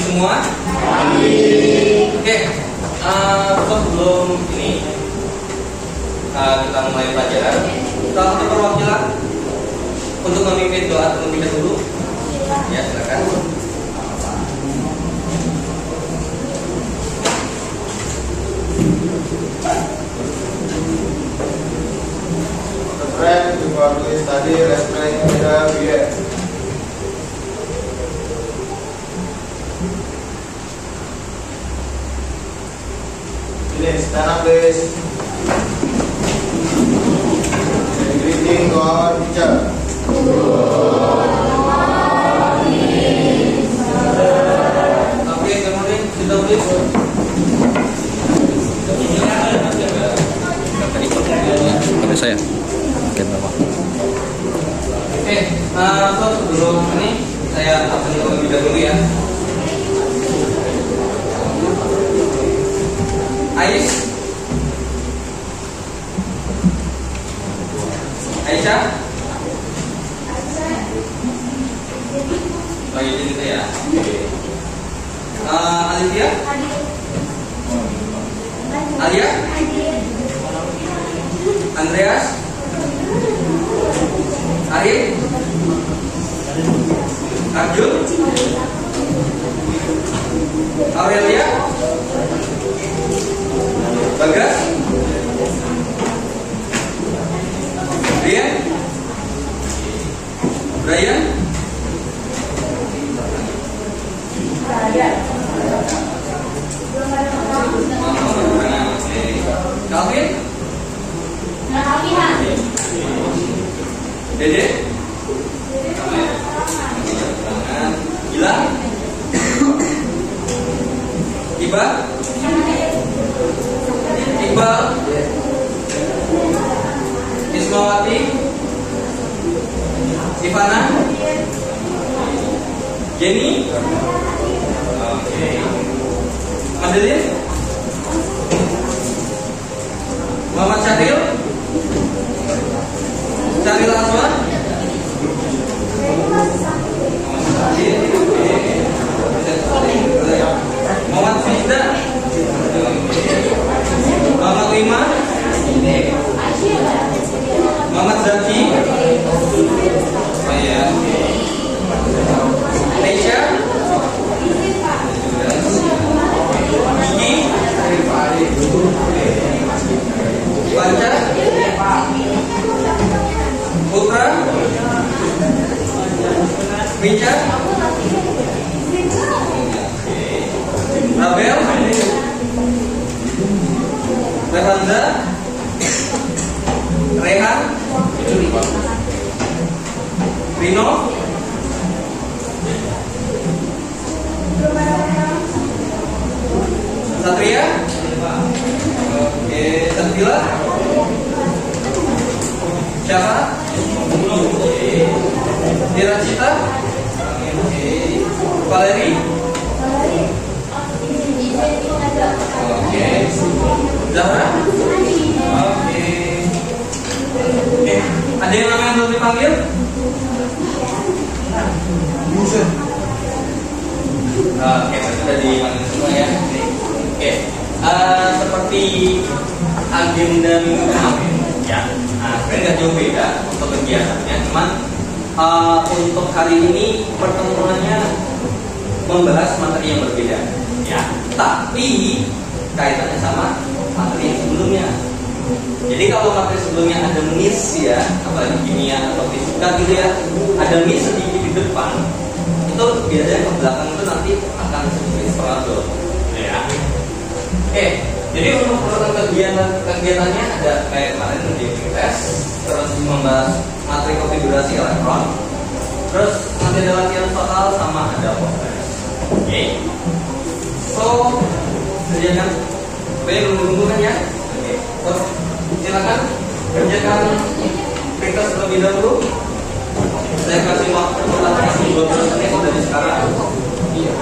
semua? Oke, sebelum ini kita mulai pelajaran, salah satu perwakilan untuk memimpin doa terlebih dahulu. Ya, silakan. Friend, before we study, let's pray together. Please stand up, please. And greeting to our teacher. Oke, kemudian kita please. Pada saya. Oke, sebelum ini saya akan terlebih dahulu ya. Ais, Aisyah, oh iya gitu ya. Alivia, Alia, Andreas, Arif, Arjun, Aurelia, Bagas, Brian, Brian, Calvin, Dede, Gilang, Iba, Iqbal, Ismawati, Ivana, Jenny, Madeline, Muhammad Syaril, Syaril Aswan, Muhammad Fizda, Muhammad Lima, Muhammad Zaki, Aisyah, Gigi, Panca, Putra, Minca, Rabel, Rehanza, Rehan, Rino, Satria, Satila, siapa? Diracita, Valeri, Zahra, ada yang namanya belum dipanggil? Buset. Oke, sudah dipanggil semua ya. Oke, seperti agenda minggu kemarin ya. Nah, sebenarnya nggak jauh beda untuk kegiatannya, cuman untuk hari ini pertemuannya membahas materi yang berbeda ya. Tapi kaitannya sama materi yang sebelumnya. Jadi kalau materi sebelumnya ada miss ya, apalagi kimia atau fisika gitu ya, ada miss sedikit di depan, itu biasanya ke belakang itu nanti akan sedikit struggle ya. Oke, jadi untuk program kegiatannya ada kayak kemarin ujian tes, terus membahas materi konfigurasi elektron, terus nanti ada latihan total sama ada progres. Oke, so kerjakan, belum menunggu kan ya? Oke, so silakan kerjakan ringkas terlebih dahulu. Saya kasih waktu latihan 12 menit dari sekarang. Iya.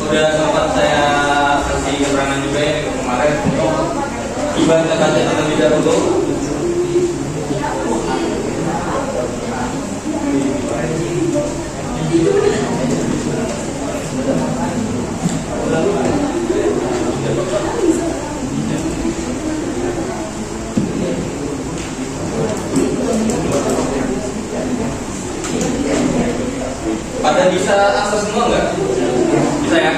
Sudah sempat saya kasih keterangan juga ya kemarin untuk ibadah kaca terlebih dahulu. Pada bisa akses semua nggak? Bisa ya?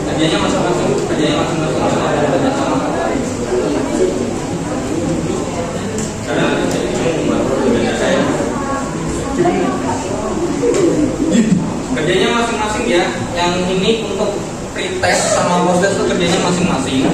Kajiannya masing-masing, kajiannya masing-masing sama. Karena saya kerjanya masing-masing ya. Yang ini untuk pretest sama post-test itu kerjanya masing-masing.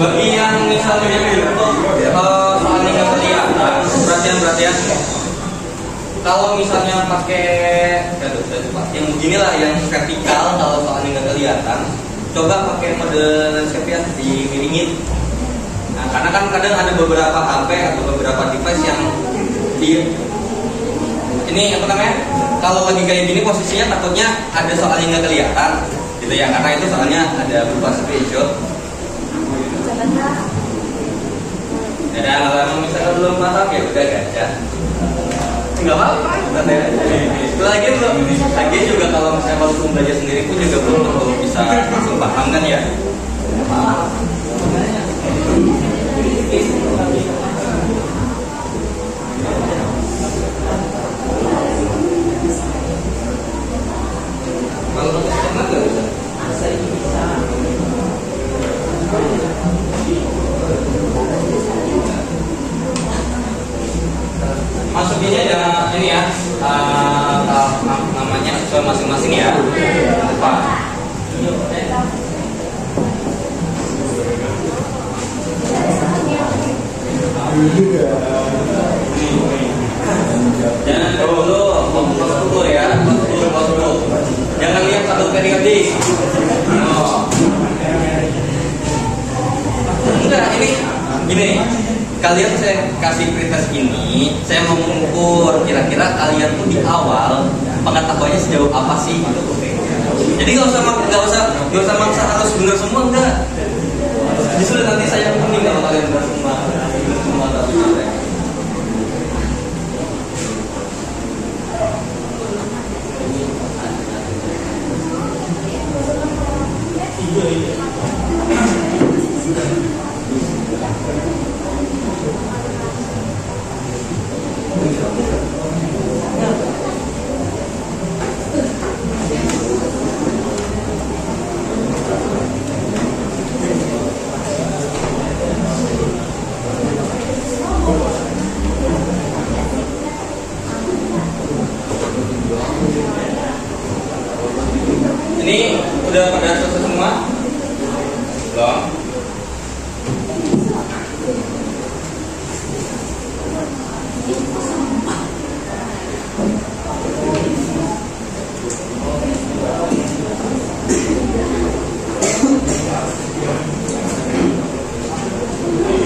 Bagi yang misalnya soalnya nggak kelihatan, perhatian. Kalau misalnya pakai yang begini lah, yang vertikal, kalau soalnya nggak kelihatan, coba pakai mode landscape ya, dimiringin. Nah, karena kan kadang ada beberapa HP atau beberapa device yang ini apa namanya? Kalau lagi kayak gini posisinya takutnya ada soalnya nggak kelihatan, gitu ya. Karena itu soalnya ada berupa screenshot. Dan kalau misalnya belum paham ya udah gacha. Nggak apa-apa, santai aja. Lagi belum, lagi juga kalau misalnya baru belajar sendiri pun juga belum tentu bisa langsung paham kan ya. Kalau enak nggak bisa? Masukinnya ya ini ya, namanya sesuai masing-masing ya. Pak. Jangan dulu, fokus dulu ya, fokus dulu. Jangan lihat satu periodik. Enggak, ini gini. Kalian saya kasih pretest ini, saya mau mengukur kira-kira kalian tuh di awal pengetahuannya sejauh apa sih? Jadi nggak usah maksa harus benar semua, enggak. Justru nanti saya kuning kalau kalian benar semua tapi Ini udah pada selesai semua? Belum?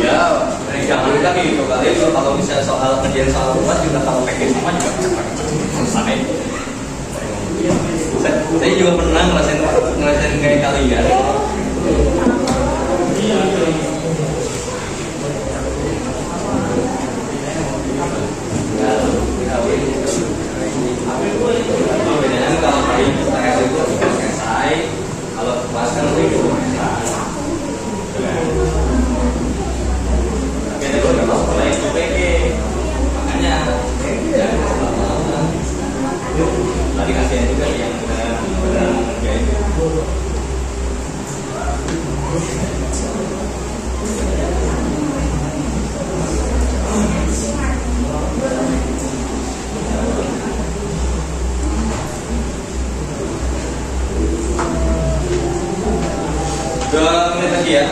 Ya, jangan lupa gitu kali kalau bisa soal kerjaan soal rumah juga kalau pakai semua juga cepat selesai. Saya juga pernah ngerasain kayak kalian. Bedanya kalau kalian PTS itu selesai, kalau kelas kan itu selesai. Kita juga nggak mau sekolah itu PG, makanya tadi kasihan juga yang benar mengerjain. Dua menit lagi ya.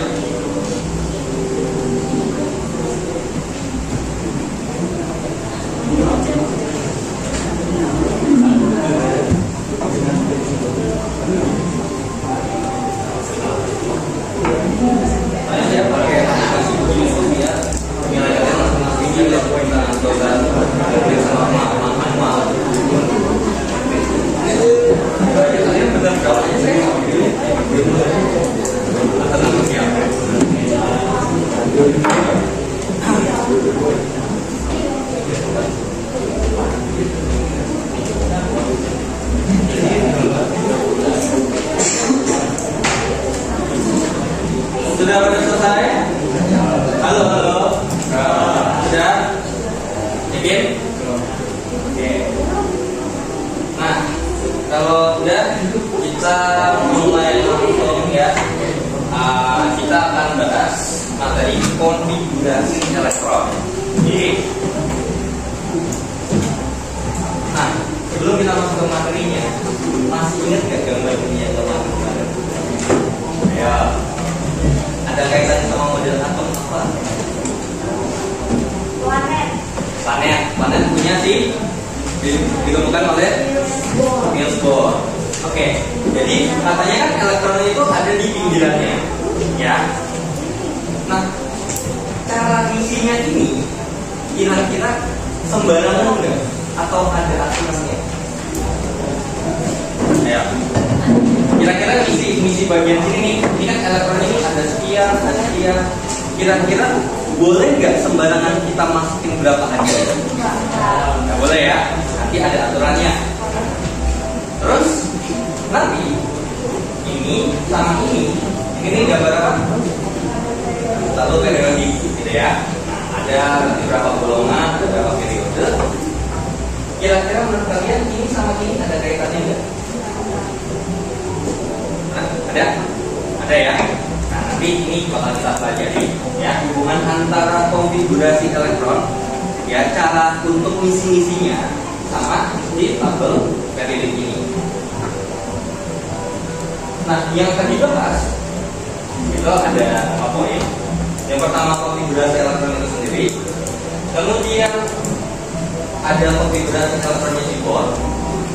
Sudah pada selesai? Halo, halo. Sudah? Yakin? Oke. Nah, kalau udah kita mulai langsung ya. Kita akan bahas materi konfigurasi elektron. Nah, sebelum kita masuk ke materinya, masih ingat nggak gambar ini yang kemarin? Ya. Ada kaitannya sama model atom apa? Planet punya sih ditemukan oleh Niels Bohr. Oke, jadi katanya kan elektron itu ada di pinggirannya, ya. Nah, cara isinya ini kira-kira sembarangan enggak? Atau ada aturannya? Ya. Kira-kira misi bagian sini nih, ini kan elektron ini ada sekian, ada sekian. Kira-kira boleh nggak sembarangan kita masukin berapa aja? Nggak boleh ya, nanti ada aturannya. Terus nanti ini sama ini gambar apa? Satu periode gitu ya. Ada nanti berapa golongan, ada berapa periode. Kira-kira menurut kalian ini sama ini ada kaitannya nggak? Ada ya. Nah, nanti ini bakal kita pelajari ya hubungan antara konfigurasi elektron, ya cara untuk misi-misinya sama di tabel periodik ini. Nah, yang tadi bahas itu ada apa poin? Yang pertama konfigurasi elektron itu sendiri, kemudian ada konfigurasi elektronnya di Bohr,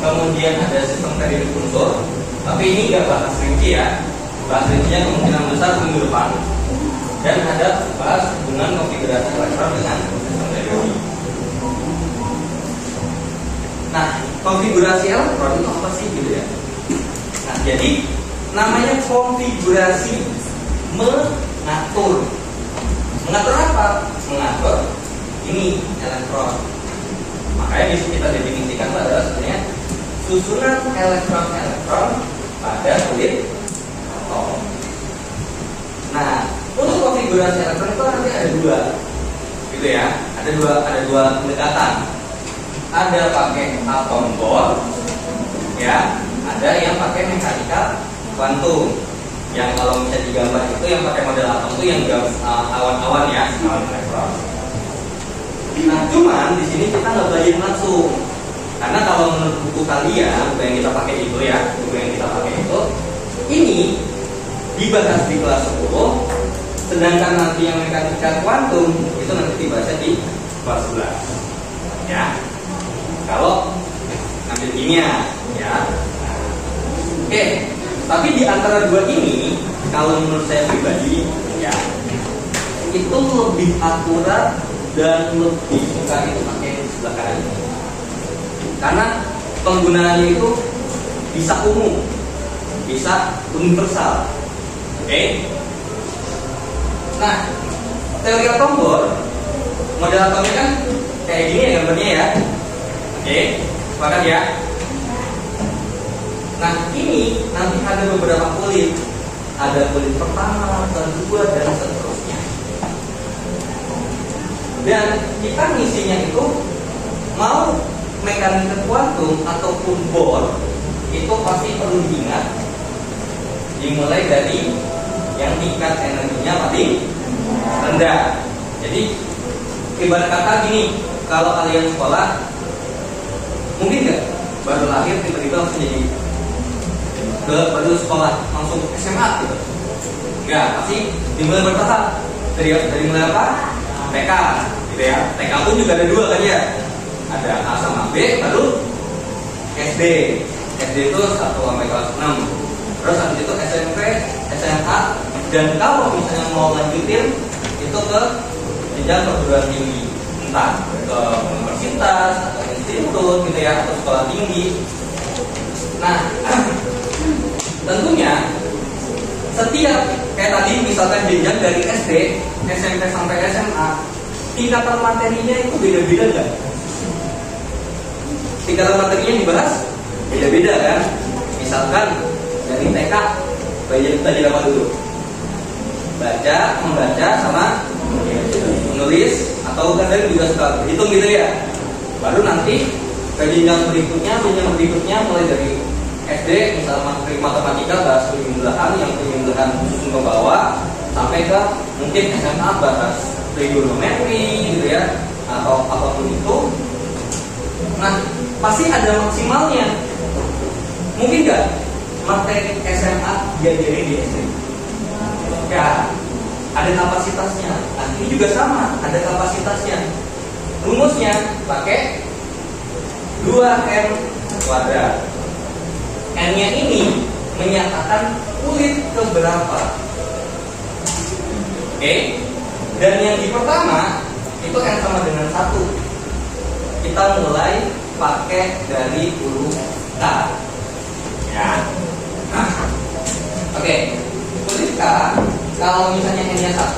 kemudian ada sistem periodik unsur. Tapi ini nggak bahas rinci ya. Bahas rincinya kemungkinan besar minggu depan. Dan ada bahas hubungan konfigurasi elektron dengan sistem periodik. Nah, konfigurasi elektron itu apa sih gitu ya? Nah, jadi namanya konfigurasi, mengatur. Mengatur apa? Mengatur ini elektron. Makanya bisa kita definisikan adalah sebenarnya susunan elektron-elektron pada kulit atom. Nah, untuk konfigurasi elektron itu nanti ada dua, gitu ya. Ada dua pendekatan. Ada pakai atom Bohr, ya. Ada yang pakai mekanika kuantum. Yang kalau bisa digambar itu yang pakai model atom itu yang awan-awan ya, awan elektron. Nah, cuman di sini kita nggak belajar langsung. Karena kalau menurut buku kalian, buku yang kita pakai itu ya, buku yang kita pakai itu ini dibahas di kelas 10, sedangkan nanti yang mekanika kuantum itu nanti dibahasnya di kelas 11. Ya. Kalau ngambil kimia, ya. Oke, tapi di antara dua ini, kalau menurut saya pribadi, ya, itu lebih akurat dan lebih suka itu pakai sebelah kanan. Karena penggunaannya itu bisa umum, bisa universal. Oke. Nah, teori atom Bohr, model atomnya kan kayak gini ya gambarnya ya. Oke, sepakat ya. Nah, ini nanti ada beberapa kulit. Ada kulit pertama, kedua, dan seterusnya. Dan kita ngisinya itu mau mekanika kuantum ataupun Bohr, itu pasti perlu diingat. Dimulai dari yang tingkat energinya paling rendah. Jadi ibarat kata gini, kalau kalian sekolah, mungkin nggak baru lahir tiba-tiba langsung jadi baru sekolah langsung SMA gitu? Nggak, pasti dimulai bertahap. Dari mulai apa? TK, gitu ya. TK pun juga ada dua kan ya. Ada A sama B, baru SD. SD itu 1 sampai kelas 6. Terus habis itu SMP, SMA, dan kalau misalnya mau lanjutin itu ke jenjang perguruan tinggi, entah ke universitas atau institut gitu ya, atau sekolah tinggi. Nah, tentunya setiap kayak tadi misalkan jenjang dari SD, SMP sampai SMA, tingkatan materinya itu beda-beda nggak? Tingkatan materinya yang dibahas beda-beda kan? Misalkan dari TK, belajar apa dulu? Baca, membaca, sama menulis, atau kadang juga suka berhitung gitu ya. Baru nanti ke jenjang berikutnya mulai dari SD, misalnya matematika bahas penyembelahan, yang penyembelahan susun ke bawah, sampai ke mungkin SMA bahas trigonometri gitu ya, atau apapun itu. Nah, pasti ada maksimalnya. Mungkin nggak materi SMA diajarin di SD? Ya, ada kapasitasnya. Nah, ini juga sama, ada kapasitasnya. Rumusnya pakai 2M kuadrat. N-nya ini menyatakan kulit keberapa. Oke. Dan yang di pertama itu N sama dengan 1. Kita mulai pakai dari huruf K. Ya. Oke. Kulit K, kalau misalnya N-nya 1,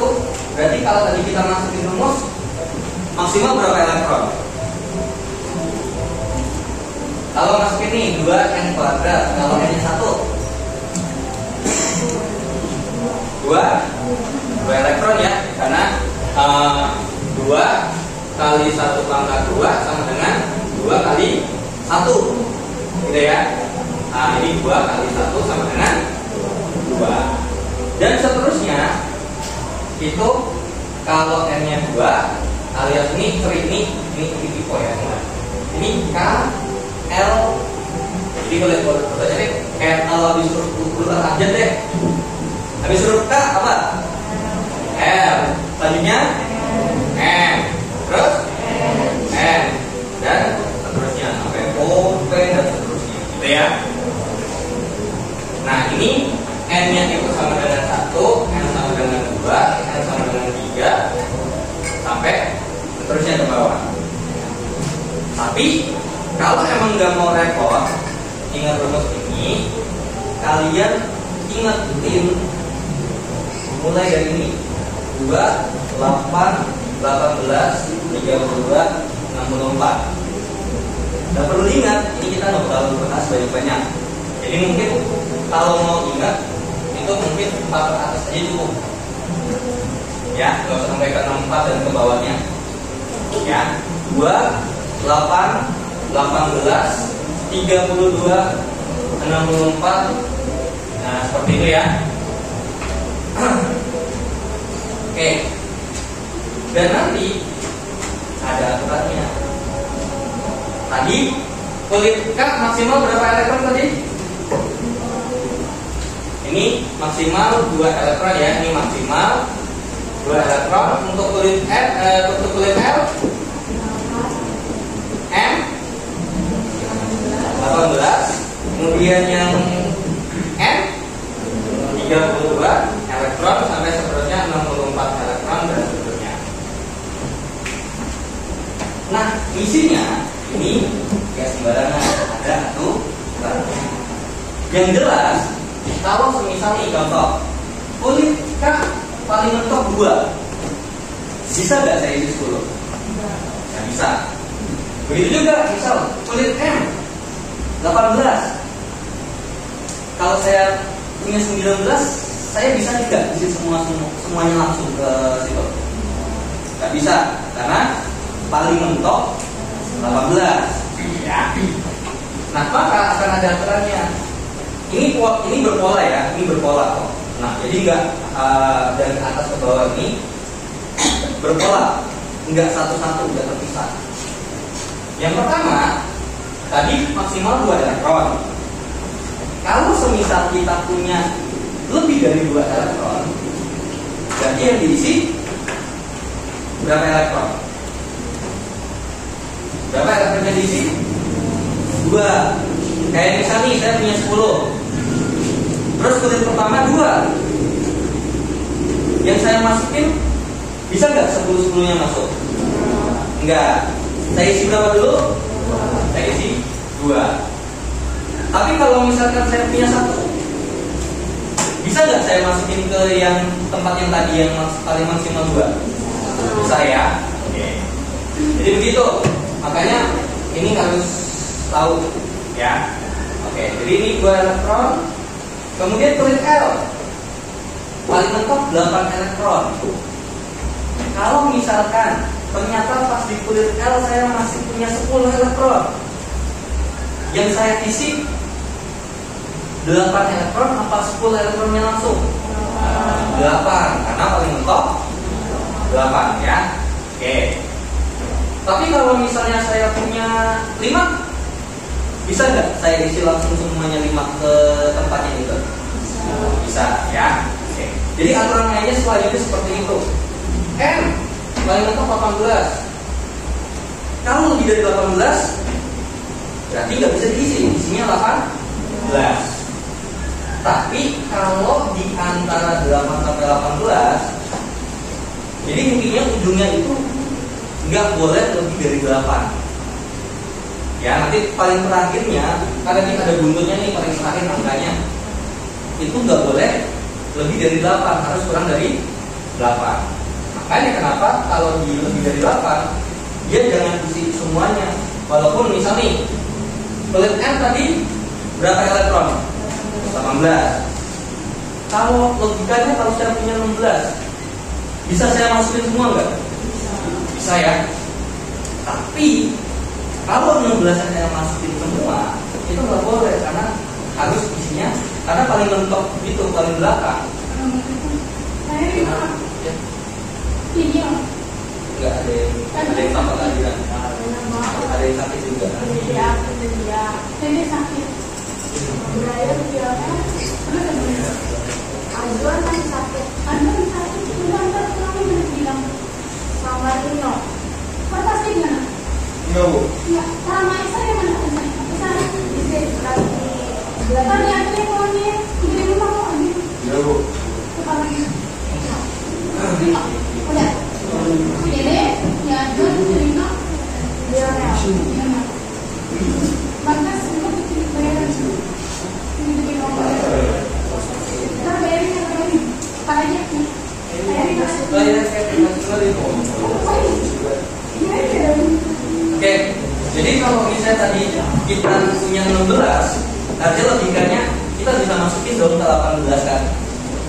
berarti kalau tadi kita masukin rumus maksimal berapa elektron? Kalau masukin nih 2N kuadrat, kalau N-nya 1 2 elektron ya, karena 2 kali 1 pangkat 2 sama dengan 2 kali 1 gitu ya. Nah, ini 2 kali 1 sama dengan 2. Dan seterusnya itu kalau N-nya 2 alias ini tipe ya teman. Ini K L, jadi boleh baca deh L habis huruf aja deh. Habis huruf K apa? L. Selanjutnya M. Terus N. Dan seterusnya sampai O, P dan seterusnya gitu ya. Nah, ini N-nya itu sama dengan 1, N sama dengan 2, N sama dengan 3, sampai seterusnya ke bawah. Tapi kalau emang nggak mau repot, ingat rumus ini, kalian ingetin mulai dari ini 2, 8, 18, 32, 64. Nggak perlu ingat, ini kita nggak terlalu bahas banyak-banyak. Jadi mungkin kalau mau ingat itu mungkin 4 ke atas aja cukup. Ya, nggak usah sampai ke 64 dan ke bawahnya. Ya, 2, 8, 18, 32, 64. Nah, seperti itu ya. Oke. Dan nanti ada aturannya. Tadi kulit K maksimal berapa elektron tadi? Ini maksimal 2 elektron ya. Ini maksimal 2 elektron. Untuk kulit L M 18. Kemudian yang N 32 elektron sampai seterusnya 64 elektron dan seterusnya. Nah, isinya ini ya sembarangan, ada satu. Yang jelas, kalau semisal nih contoh, kulit K paling mentok 2, bisa nggak saya isi 10? Nggak bisa. Begitu juga misal kulit M 18. Kalau saya punya 19, saya bisa tidak isi semuanya langsung ke situ? Nggak bisa, karena paling mentok 18. Ya. Nah, maka akan ada aturannya. Ini berpola ya, ini berpola kok. Nah, jadi nggak dari atas ke bawah ini berpola, nggak satu-satu, nggak terpisah. Yang pertama, tadi maksimal 2 elektron. Kalau semisal kita punya lebih dari 2 elektron, berarti yang diisi berapa elektron? Berapa elektron yang diisi? 2. Kayak misalnya nih, saya punya 10. Terus kulit pertama 2. Yang saya masukin, bisa nggak 10-10-nya masuk? Enggak. Saya isi berapa dulu? Saya isi 2. Tapi kalau misalkan saya punya 1, bisa nggak saya masukin ke yang tempat yang tadi yang paling maksimal 2? Bisa ya? Oke. Jadi begitu. Makanya ini harus tahu ya. Oke, jadi ini 2 elektron. Kemudian kulit L paling mentok 8 elektron. Kalau misalkan ternyata pas di kulit L saya masih punya 10 elektron, yang saya isi 8 elektron apa 10 elektronnya langsung? 8, karena paling mentok 8 ya. Oke. Tapi kalau misalnya saya punya 5, bisa nggak saya isi langsung semuanya 5 ke tempatnya itu? Bisa ya. Oke. Jadi aturan mainnya selanjutnya seperti itu. M paling mentok 18. Kalau lebih dari 18, berarti nggak bisa diisi. Isinya 18. Tapi kalau di antara 8 sampai 18, jadi intinya ujungnya itu nggak boleh lebih dari 8. Ya, nanti paling terakhirnya, karena kita ada buntutnya nih, paling terakhir angkanya itu nggak boleh lebih dari 8, harus kurang dari 8. Makanya kenapa kalau di lebih dari 8, dia jangan isi semuanya. Walaupun misal nih, kulit M tadi berapa elektron? 18. Kalau logikanya kalau saya punya 16, bisa saya masukin semua nggak? Bisa ya. Tapi kalau 16 yang saya masukin semua, itu nggak boleh karena harus isinya, karena paling mentok itu paling belakang. Nggak ada yang tambah lagi kan? Ada yang sakit juga. Ini sakit. Beraya biarnya. Aduan masih sakit. Aduan sakit. Udah kami bilang sama Rino. Pasti gimana? Enggak, Bu. Ya, sama saya mana? Saya bisa lagi. Tadi ada yang orangnya di rumah kok lagi. Iya, Bu. Kepala. Udah. Jadi, ya John Rino. Dia batas itu bayaran sih. Ini bikin nomor. Ntar bayarin yang lain. Apa aja nih? Bayarin masuk. Bayarin kayak Oke, jadi kalau misalnya tadi kita punya 16, nanti logikanya kita bisa masukin dong ke 18 kan?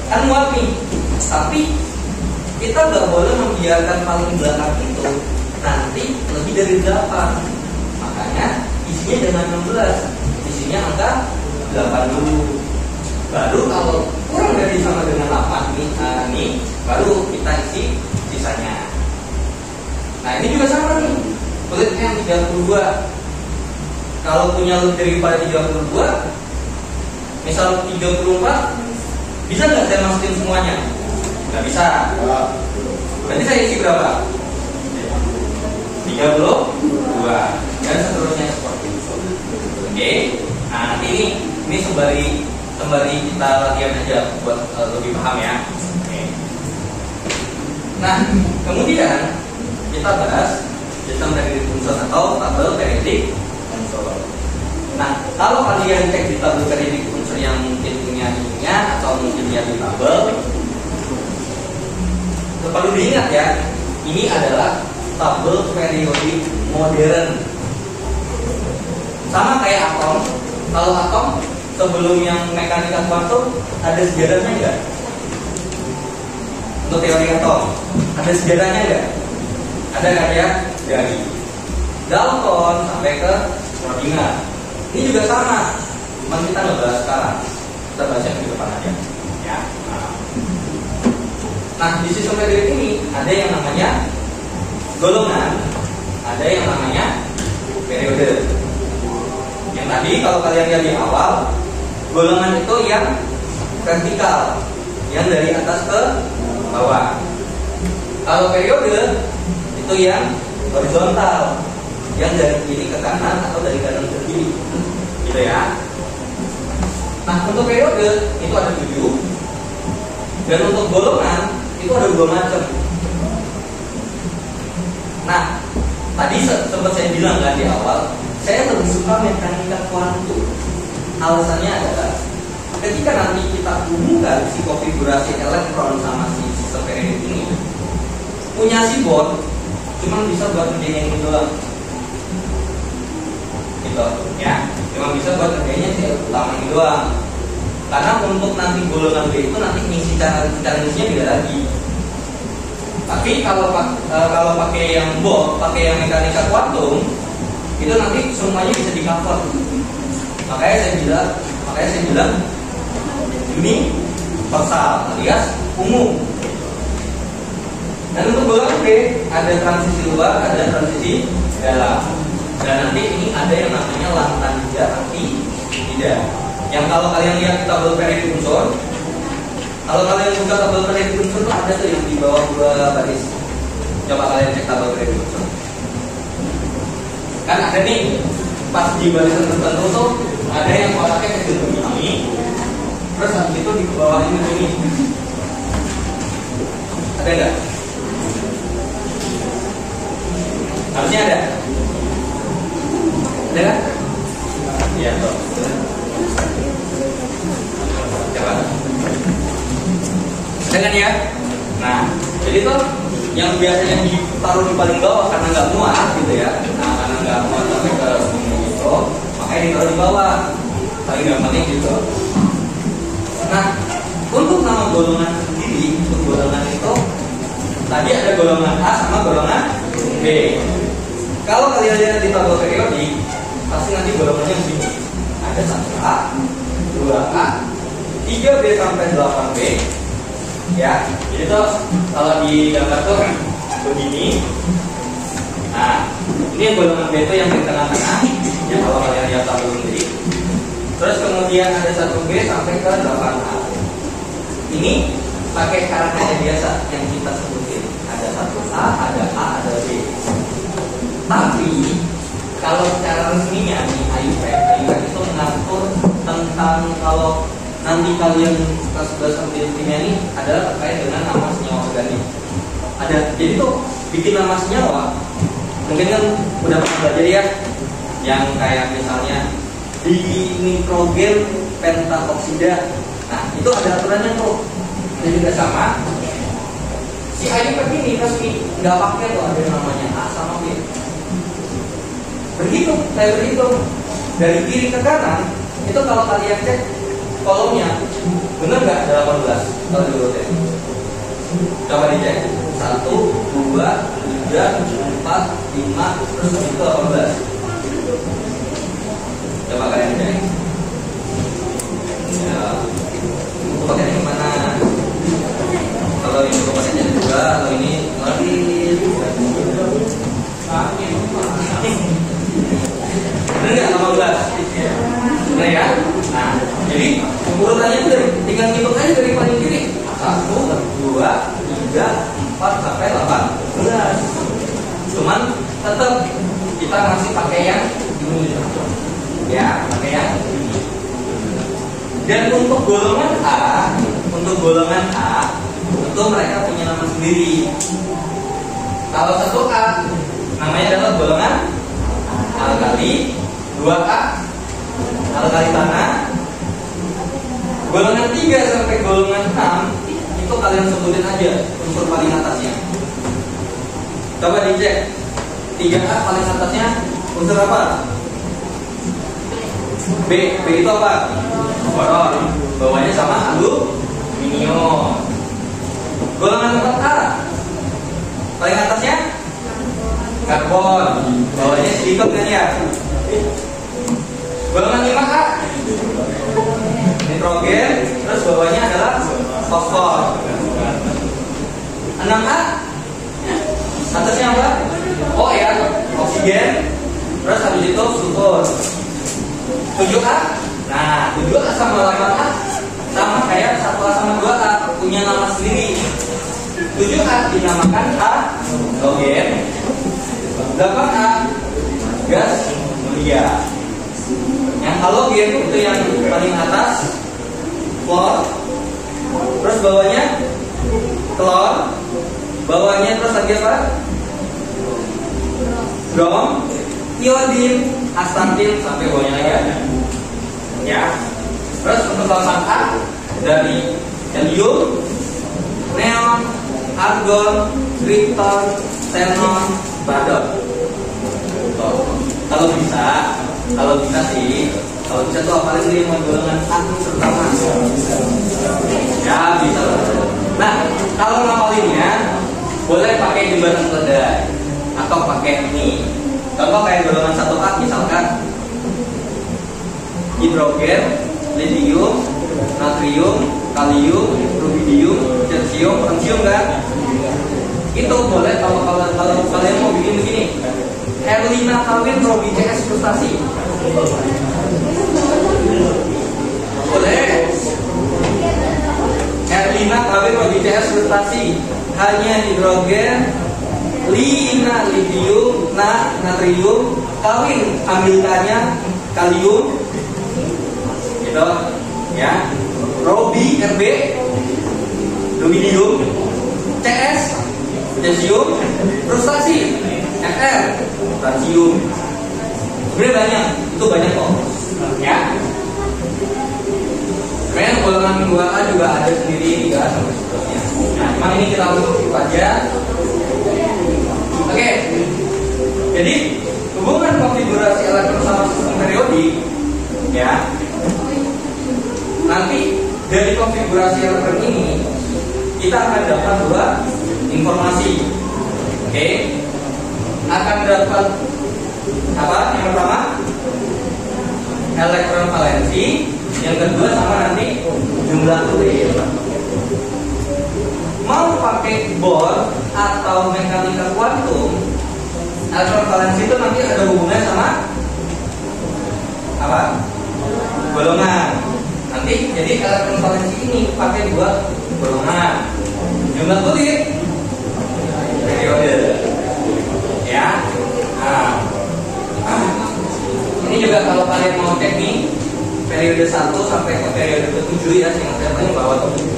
Kan muat nih. Tapi kita nggak boleh membiarkan paling belakang itu nanti lebih dari 8. Makanya isinya jangan 16, isinya angka 8 dulu. Baru kalau kurang dari sama dengan 8 nih, baru kita isi sisanya. Nah ini juga sama nih, kulit M 32. Kalau punya lebih daripada 32, misal 34, Bisa nggak saya masukin semuanya? Nggak bisa. Berarti saya isi berapa? 32 dan seterusnya seperti itu. Oke. Nah nanti ini sembari kita latihan aja buat lebih paham ya. Oke. Nah kemudian kita bahas sistem periodik unsur atau tabel periodik unsur. Nah kalau kalian cek di tabel periodik unsur yang mungkin punya ininya atau mungkin lihat di tabel, perlu diingat ya, ini adalah tabel periodik modern. Sama kayak atom. Kalau atom sebelum yang mekanika kuantum ada sejarahnya enggak? Untuk teori atom ada sejarahnya enggak? Ada nggak ya? Dari Dalton sampai ke Schrödinger. Ini juga sama. Cuma kita nggak bahas sekarang. Kita bahas yang di depan aja. Ya. Nah di sistem periodik ini ada yang namanya golongan, ada yang namanya periode. Yang tadi kalau kalian lihat di awal, golongan itu yang vertikal, yang dari atas ke bawah. Kalau periode itu yang horizontal, yang dari kiri ke kanan atau dari kanan ke kiri, gitu ya. Nah untuk periode itu ada 7, dan untuk golongan itu ada 2 macam. Nah tadi sempat saya bilang kan di awal, saya lebih suka mekanika kuantum. Alasannya adalah ketika nanti kita hubungkan si konfigurasi elektron sama si sistem periodik ini, punya si bond cuma bisa buat ngerjain yang ini doang, gitu ya. Cuma bisa buat ngerjainnya si utama ini doang. Karena untuk nanti golongan B itu nanti ngisi cara ngisinya beda lagi. Tapi kalau pakai yang bond, pakai yang mekanika kuantum, itu nanti semuanya bisa di cover. Makanya saya bilang universal alias umum. Dan untuk golongan B ada transisi luar, ada transisi dalam. Dan nanti ini ada yang namanya lantan anti tidak. Yang kalau kalian lihat di tabel periodik unsur, kalau kalian buka tabel periodik unsur itu ada tuh yang di bawah 2 baris. Coba kalian cek tabel periodik unsur. Kan ada nih, pas di barisan tertentu tuh ada yang kotaknya kecil begini, terus habis itu di bawah ini begini. Ada nggak? Harusnya ada. Ada nggak? Iya tuh. Coba. Ada kan ya? Nah, jadi tuh yang biasanya ditaruh di paling bawah karena nggak muat gitu ya. Nah, karena nggak muat sampai ke sini gitu, makanya ditaruh di bawah. Paling gampangnya gitu. Nah, untuk nama golongan sendiri, untuk golongan itu tadi ada golongan A sama golongan B. Kalau kalian lihat di tabel periodik, pasti nanti golongannya begini. Ada 1A, 2A, 3B sampai 8B. Ya, jadi tuh kalau di gambar tuh begini. Nah, ini yang golongan B itu yang di tengah-tengah. Ya kalau kalian lihat tabel sendiri. Terus kemudian ada 1B sampai ke 8A. Ini pakai karakter biasa yang kita sebutin. Ada 1A, ada A, ada B. Tapi kalau secara resminya di IUPAC itu mengatur tentang kalau nanti kalian kelas 11 sampai kimia ini adalah terkait dengan nama senyawa organik. Ada, jadi tuh bikin nama senyawa. Mungkin kan udah pernah belajar ya, yang kayak misalnya di nitrogen pentaoksida. Nah itu ada aturannya tuh. Jadi juga sama. Si IUPAC ini resmi nggak pakai tuh ada namanya A sama B. Berhitung, saya berhitung dari kiri ke kanan itu kalau kalian cek kolomnya benar nggak ada 18? Kalau dulu deh, coba dicek 1, 2, 3, 4, 5 terus itu 18. Coba kalian cek. Ya, itu pakai yang mana? Kalau ini pakai yang juga, kalau ini lagi. Benar nggak 18? Benar ya? Nah, jadi Urutannya itu tinggal ngitung aja dari paling kiri. 1, 2, 3, 4 sampai 18. Cuman tetap kita masih pakai yang ini, ya, pakai yang ini. Dan untuk golongan A, itu mereka punya nama sendiri. Kalau 1A namanya adalah golongan alkali, 2A alkali tanah. Golongan 3 sampai golongan 6 itu kalian sebutin aja unsur paling atasnya. Coba dicek 3A paling atasnya unsur apa? B itu apa? Boron. Bawahnya sama aluminium. Golongan 4A paling atasnya karbon, bawahnya silikon kan ya. Golongan 5A nitrogen, terus bawahnya adalah fosfor. 6A atasnya apa? Oh ya, oksigen, terus habis itu sulfur. 7A, nah 7A sama 8A sama kayak 1A sama 2A, punya nama sendiri. 7A dinamakan halogen, 8A gas mulia. Yang halogen itu yang paling atas fluor, terus bawahnya klor, bawahnya terus lagi apa? Brom, iodin, astatin sampai bawahnya lagi ada. Ya. Terus untuk golongan A dari helium, neon, argon, krypton, xenon, radon. Kalau bisa sih, kalau bisa tuh apalagi dia mau golongan A terutama. Ya bisa. Nah, kalau ngapalinnya boleh pakai jembatan keledai atau pakai ini. Contoh kayak golongan 1A misalkan hidrogen, lithium, natrium, kalium, rubidium, cesium, francium kan? Itu boleh kalau kalian mau bikin begini. Herlina kawin Robi CS frustasi. Boleh. Herlina kawin Robi CS frustasi. Hanya hidrogen, lina lithium, natrium, kawin ambilkannya kalium. Gitu, ya. Robi RB, rubidium, CS, cesium, frustasi, FR, francium. Sebenarnya banyak kok, ya. Sebenarnya golongan 2A juga ada sendiri 3A sampai seterusnya. Nah, cuma ini kita untuk aja. Oke. Jadi hubungan konfigurasi elektron sama sistem periodik, ya. Nanti dari konfigurasi elektron ini kita akan dapat 2 informasi. Oke. Akan dapat apa? Yang pertama elektron valensi, yang kedua sama nanti jumlah kulit. Mau pakai Bohr atau mekanika kuantum, elektron valensi itu nanti ada hubungannya sama apa? Golongan. Nanti jadi elektron valensi ini pakai 2 golongan. Jumlah kulit periode. Ya. Nah. Ini juga kalau kalian mau cek nih periode 1 sampai ke periode ke-7 ya, sehingga saya paling bawah ke-7.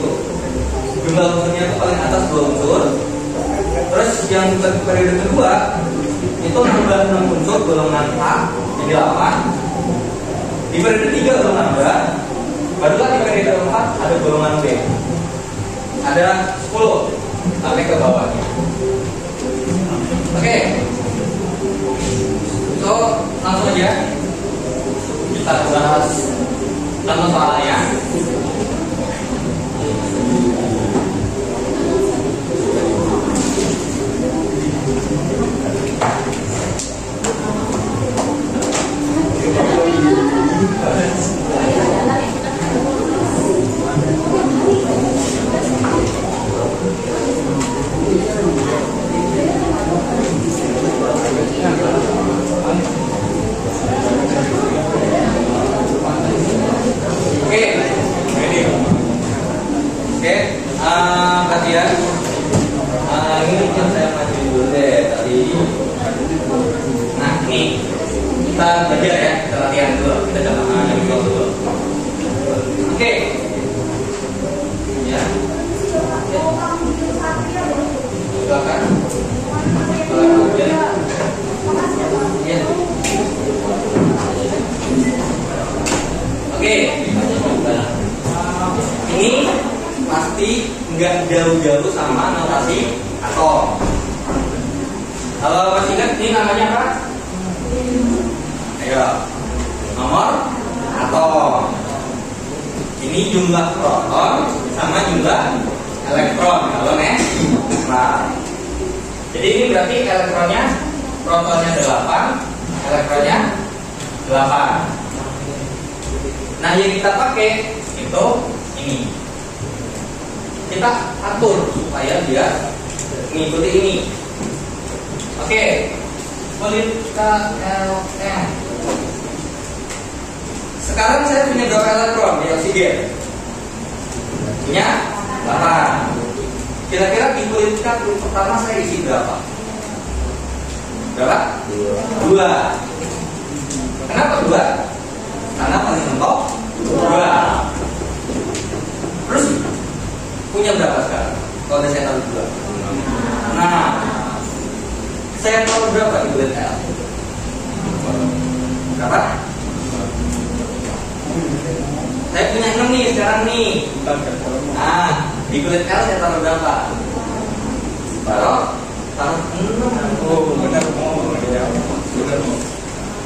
Jumlah unsurnya itu paling atas 2 unsur. Terus yang ke periode kedua itu nambah 6 unsur golongan A jadi 8. Di periode 3 baru nambah. Barulah di periode 4 ada golongan B. Ada 10 sampai ke bawahnya. Oke. So, langsung aja kita bahas contoh soalnya. Oke, Oke. Ini pasti nggak jauh-jauh sama notasi atom. Kalau masih ingat ini namanya apa? Ayo, nomor atom. Ini jumlah proton sama jumlah elektron kalau netral. Jadi ini berarti elektronnya, protonnya 8, elektronnya 8. Nah yang kita pakai itu ini. Kita atur supaya dia mengikuti ini. Oke, KLM. Sekarang saya punya berapa elektron di oksigen? Punya 8. Kira-kira di kulit pertama saya isi berapa? Berapa? 2. Kenapa 2? Karena paling mentok 2. Terus punya berapa sekarang? Kalau saya tahu 2. Nah, saya tahu berapa di kulit L? Berapa? Saya punya 6 nih sekarang nih. Nah, di kulit L saya taruh berapa? Taruh 6. Oh, benar.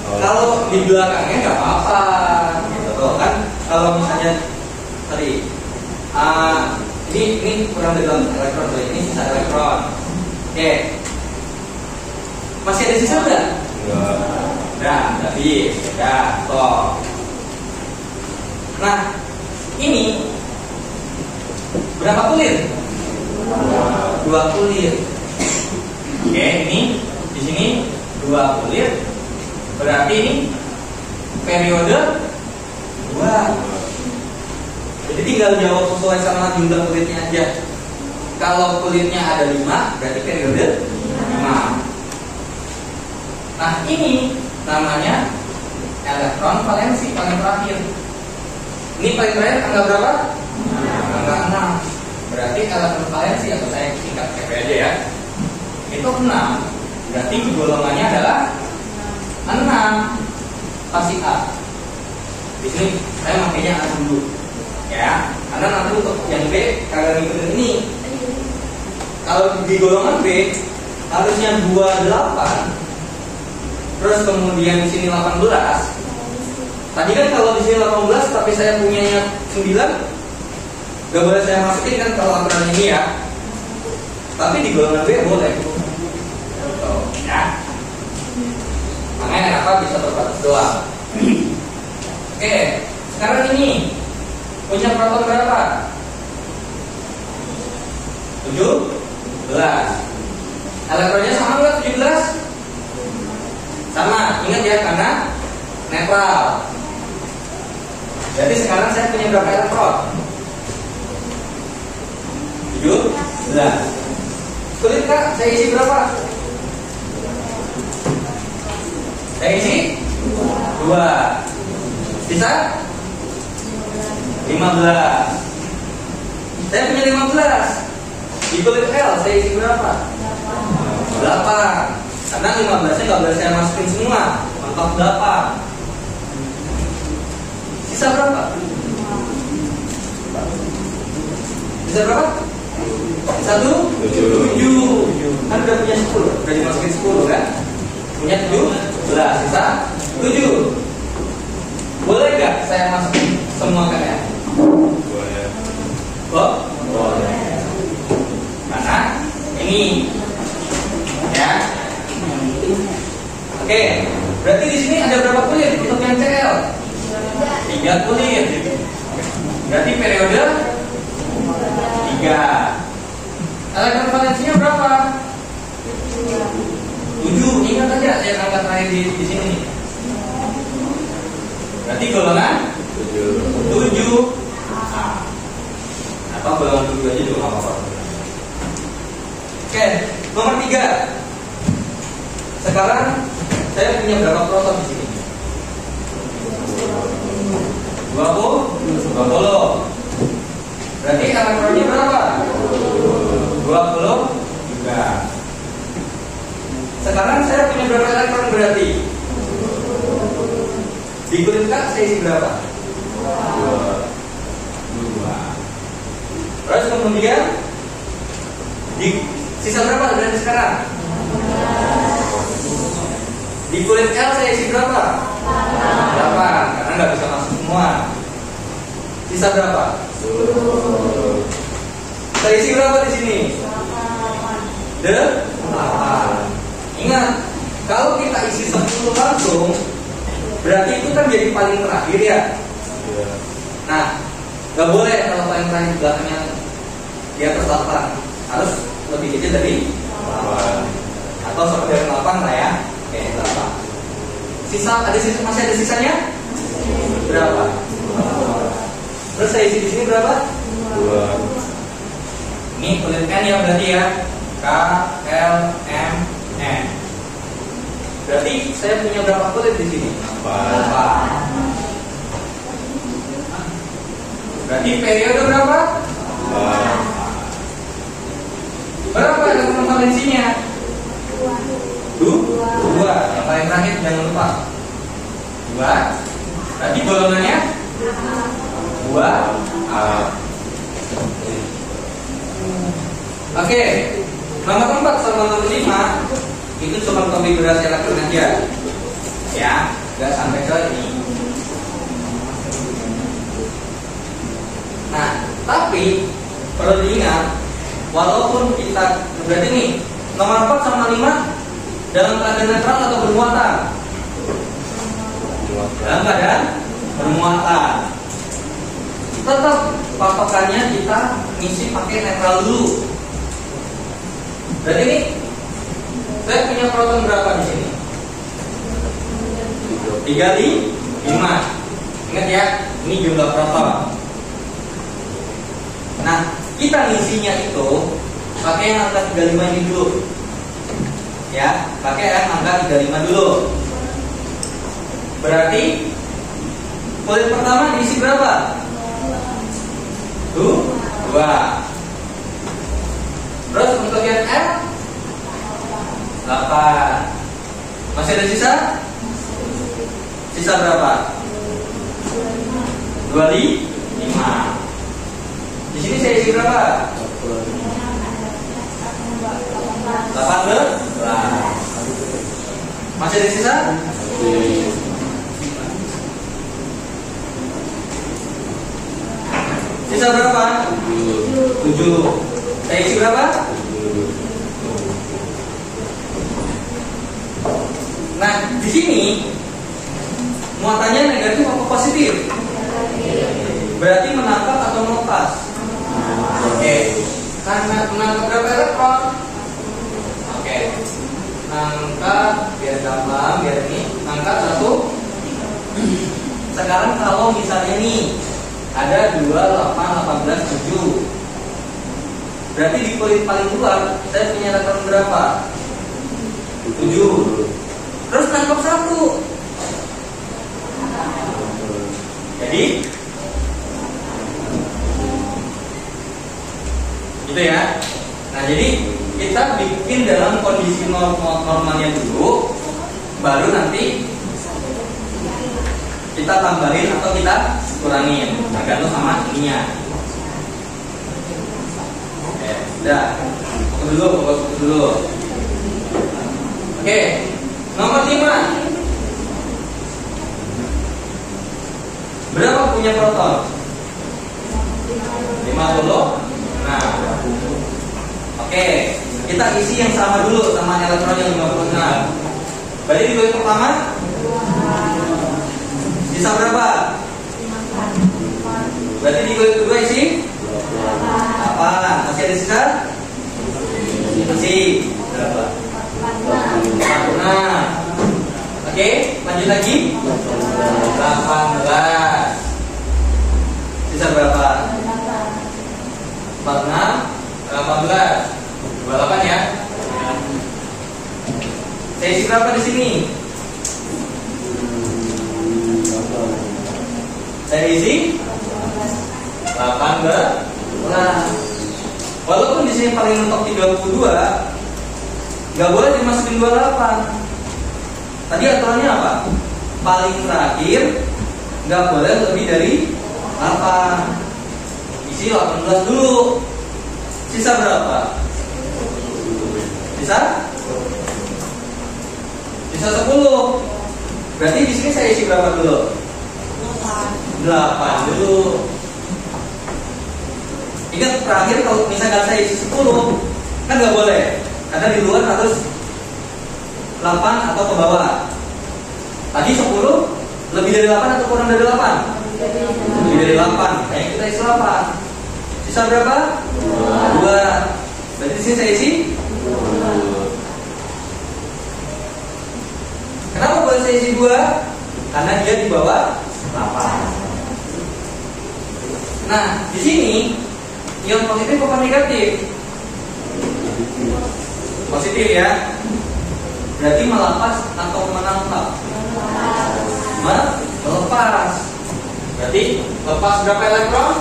Kalau di belakangnya nggak apa-apa, gitu loh kan? Kalau misalnya tadi, ini kurang dari dalam elektron, ini sisa elektron. Oke, masih ada sisa nggak? Nah, habis, ya, stop. Nah, ini berapa kulit? 2 kulit. Oke, ini di sini 2 kulit. Berarti ini periode 2. Jadi tinggal jawab sesuai sama jumlah kulitnya aja. Kalau kulitnya ada 5, berarti periode 5. Nah, ini namanya elektron valensi paling terakhir. Ini paling terakhir angka berapa? Angka 6. Berarti elektron valensi, atau saya singkat CP aja ya, itu 6. Berarti golongannya adalah 6. Pasti A. Di sini saya makainya A dulu, ya. Karena nanti untuk yang B kagak ngikutin ini. Kalau di golongan B harusnya 28. Terus kemudian di sini 18. Tadi kan kalau di sini 18 tapi saya punyanya 9, gak boleh saya masukin kan kalau aturan ini ya. Tapi di golongan B boleh. Tuh, ya. Makanya kenapa bisa berbatas doang. Oke, sekarang ini punya proton berapa? 17. Elektronnya sama nggak 17? Sama, ingat ya, karena netral. Jadi sekarang saya punya berapa elektron? 17. Kulit kak, saya isi berapa? Saya isi 2. Sisa 15. Saya punya 15. Di kulit L saya isi berapa? 8. Karena 15-nya nggak boleh saya masukin semua, mentok 8. Sisa berapa? Sisa berapa? Sisa 7. Kan udah punya 10, udah dimasukin 10 kan? Punya 17, sisa 7. Boleh nggak saya masukin semua kan ya? Boleh. Oh? Boleh. Karena ini ya. Oke, berarti di sini ada berapa kulit untuk yang CL? 3 kulit. Berarti periode 3. Elektron valensinya berapa? 7. Ingat aja saya angkat terakhir di sini. Berarti golongan 7. Atau golongan 7 aja juga nggak apa-apa. Oke, nomor 3. Sekarang saya punya berapa proton di sini? 20. Berarti elektronnya berapa? 20 juga. Sekarang saya punya berapa elektron berarti? Di kulit kak saya isi berapa? Terus kemudian di sisa berapa dari sekarang? Di kulit L saya isi berapa? 8, karena nggak bisa masuk semua. Sisa berapa? Saya isi berapa di sini? 8. Ingat, kalau kita isi 10 langsung, berarti itu kan jadi paling terakhir ya. Nah, nggak boleh kalau paling terakhir belakangnya di atas 8, harus lebih kecil dari 8. Atau seperti dari 8 lah ya. Oke, 8. Masih ada sisanya? Berapa? Terus saya isi di sini berapa? 2. Ini kulit N ya berarti ya. K, L, M, N. Berarti saya punya berapa kulit di sini? 4. Berarti periode berapa? 4. Berapa elektron valensinya? 2. Yang paling terakhir jangan lupa. 2. Berarti golongannya 2. Oke. Nomor 4 sama nomor 5 itu cuma konfigurasi elektron aja. Ya, nggak sampai ke ini. Nah, tapi perlu diingat, walaupun kita berarti nih nomor 4 sama 5 dalam keadaan netral atau bermuatan? Dalam keadaan bermuatan. Tetap patokannya kita ngisi pakai netral dulu. Berarti ini saya punya proton berapa di sini? 35. Ingat ya, ini jumlah proton. Nah, kita ngisinya itu pakai yang angka 35 ini dulu. Ya, pakai yang angka 35 dulu. Berarti kulit pertama diisi berapa? 2. Terus untuk yang L 8. Masih ada sisa? Sisa berapa? 25. Di sini saya isi berapa? 18. Masih ada sisa? Sisa berapa? 7. Saya isi berapa? Nah, di sini muatannya negatif atau positif? Berarti menangkap atau melepas? Oke. Karena menangkap berapa elektron? Oke. Angkat biar gampang, biar ini angkat 1. Sekarang kalau misalnya nih ada 2, 8, 18, 7. Berarti di kulit paling luar saya punya elektron berapa? 7. Terus nangkap 1. Jadi gitu ya. Nah, jadi kita bikin dalam kondisi normalnya dulu, baru nanti kita tambahin atau kita kurangin, tergantung sama ininya. Oke, udah. Fokus dulu. Oke, nomor 5. Berapa punya proton? 50. Nah, oke, kita isi yang sama dulu sama elektron yang 56. Berarti di kulit pertama sisa berapa? Berarti di kulit kedua isi 8. Masih ada sisa? Masih berapa? 46. Oke, lanjut lagi. 18. Sisa berapa? 46, 18, 28 ya. Saya isi berapa di sini? Saya isi 18. Walaupun di sini paling mentok 32, nggak boleh dimasukin 28. Tadi aturannya apa? Paling terakhir nggak boleh lebih dari 8. Isi 18 dulu. Sisa berapa? Sisa 10. Berarti di sini saya isi berapa dulu? 8 dulu. Ingat terakhir kalau misalkan saya isi 10 kan nggak boleh, karena di luar harus 8 atau ke bawah. Tadi 10 lebih dari 8 atau kurang dari 8? Lebih dari 8. Kayak kita isi 8. Sisa berapa? 2. Berarti di sini saya isi 2. Kenapa boleh saya isi 2? Karena dia di bawah 8. Nah, di sini ion positif apa negatif? Positif ya. Berarti melepas atau menangkap? Melepas. Berarti lepas berapa elektron?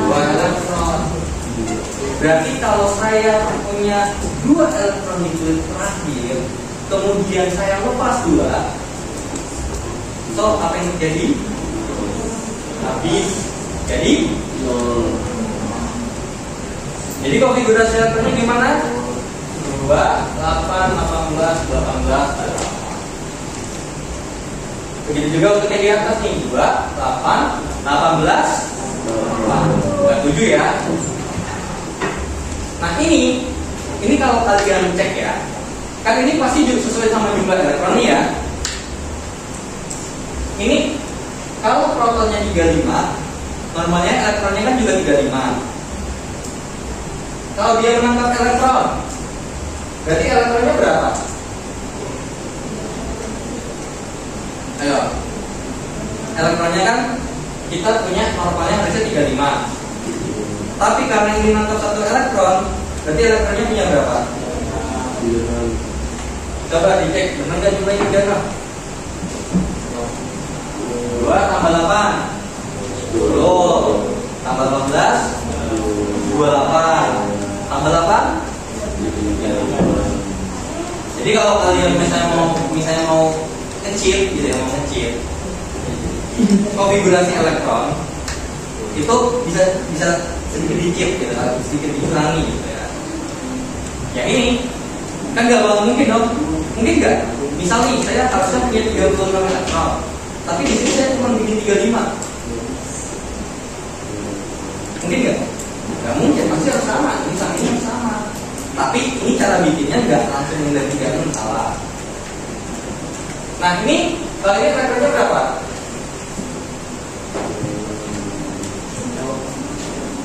2 elektron. Berarti kalau saya punya 2 elektron di kulit terakhir, kemudian saya lepas 2, so apa yang terjadi? Habis. Jadi konfigurasi elektronnya gimana? 2, 8, 18, 18. Begitu juga untuk yang di atas nih, 2, 8, 18, 7 ya. Nah ini kalau kalian cek ya, kan ini pasti sesuai sama jumlah elektronnya ya. Ini kalau protonnya 35, normalnya elektronnya kan juga 35. Kalau dia menangkap elektron, berarti elektronnya berapa? Ayo, elektronnya kan kita punya normalnya harusnya 35. Tapi karena ini menangkap 1 elektron, berarti elektronnya punya berapa? Coba dicek, benar nggak jumlahnya 36? 2 tambah 8 10 tambah 18 28 tambah 8. Jadi kalau kalian misalnya mau kecil gitu ya, mau kecil konfigurasi elektron itu bisa sedikit dicip gitu, sedikit dikurangi gitu ya. Ya ini kan nggak bakal mungkin dong. Mungkin nggak? Misalnya saya harusnya punya 36 elektron, tapi di sini saya cuma bikin 35. Mungkin nggak? Nggak mungkin, pasti harus sama. Ini sama ini harus sama. Tapi ini cara bikinnya nggak langsung dari 36, salah. Nah ini kalau ini elektronnya berapa?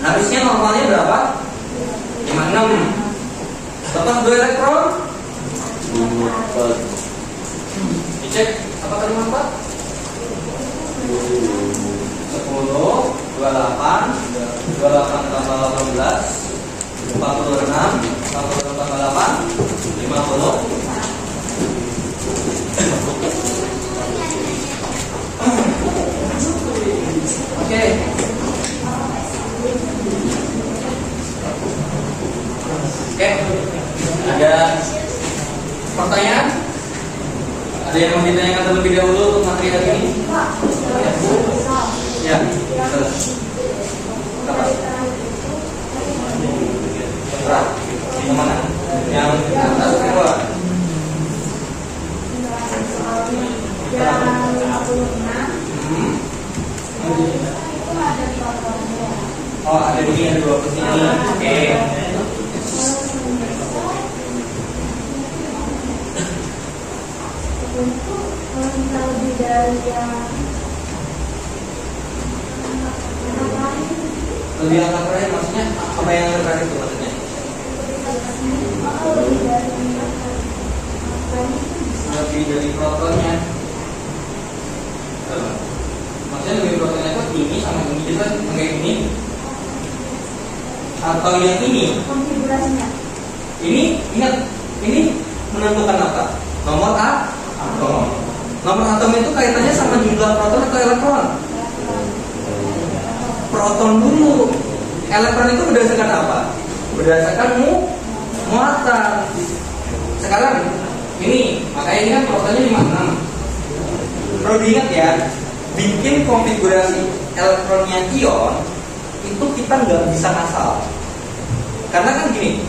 Harusnya normalnya berapa? 56. Lepas 2 elektron? Dicek apa tadi 4? 10, 28 tambah 18 46 tambah 8 50. Oke. Ada pertanyaan? Ada yang mau ditanyakan terlebih dahulu untuk materi hari ini? Ya. Terang. Yang mana? Yang atas ke bawah. Yang 56. Oh, ada begini, ada 2 ke sini. Oke. Lebih dari yang lebih angka terakhir maksudnya apa yang angka terakhir itu maksudnya? Lebih dari protonnya. Maksudnya lebih protonnya itu ini sama ini kita kayak ini atau yang ini? konfigurasinya. Ini ingat, ini menentukan apa? Nomor atom. Nomor atom itu kaitannya sama jumlah proton atau elektron? Proton dulu. Elektron itu berdasarkan apa? Berdasarkan muatan. Sekarang ini, makanya ini kan protonnya 56. Perlu diingat ya, bikin konfigurasi elektronnya ion itu kita nggak bisa ngasal. Karena kan gini,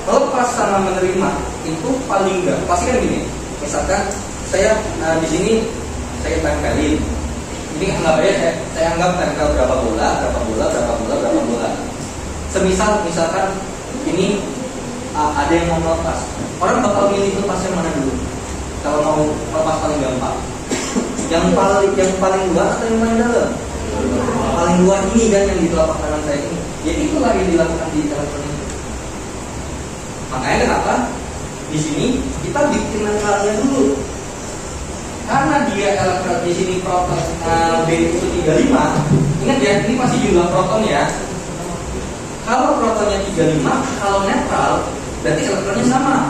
kalau pas sama menerima itu paling nggak pasti kan gini. Misalkan saya di sini saya tempelin, ini anggap aja saya anggap tempel berapa bola. Misalkan ini ada yang mau melepas, orang bakal milih lepas yang mana dulu? Kalau mau lepas paling gampang, yang paling luar atau yang paling dalam? Paling luar ini kan yang di telapak tangan saya ini. Jadi itulah yang dilakukan di elektron ini. Makanya kenapa di sini kita bikin netralnya dulu. Karena dia elektron di sini proton B itu 35. Ingat ya, ini masih jumlah proton ya. Kalau protonnya 35, kalau netral berarti elektronnya sama.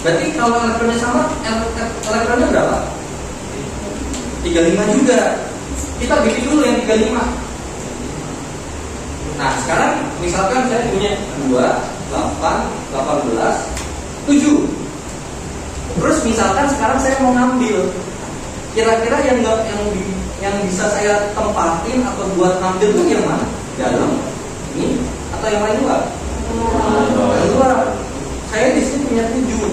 Berarti kalau elektronnya sama, elektronnya berapa? 35 juga. Kita bikin dulu yang 35. Nah, sekarang misalkan saya punya 2, 8, 18, 7. Terus misalkan sekarang saya mau ngambil, kira-kira yang bisa saya tempatin atau buat ngambil itu yang mana? Dalam ini atau yang paling luar? Yang luar. Saya di sini punya 7.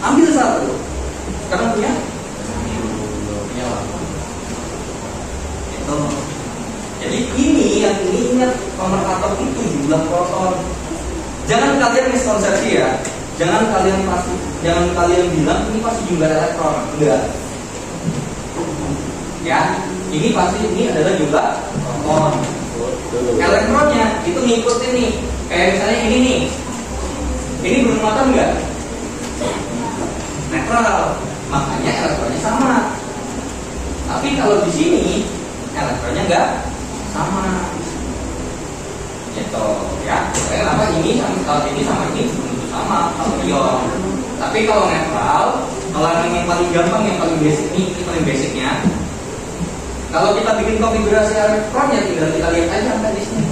Ambil satu. Sekarang punya 8. Jadi ini ingat nomor atom itu jumlah proton. Jangan kalian miskonsepsi ya. Jangan kalian bilang ini pasti jumlah elektron. Enggak. Ya, ini adalah jumlah proton. Elektronnya itu ngikutin nih. Kayak misalnya ini nih. Ini bermuatan enggak? Netral. Makanya elektronnya sama. Tapi kalau di sini elektronnya enggak sama. Gitu ya. Kenapa ini sama ini tentu sama ion. Tapi kalau netral, kalau yang paling gampang, yang paling basic ini paling basicnya. Kalau kita bikin konfigurasi elektronnya, tinggal kita lihat aja angka di sini.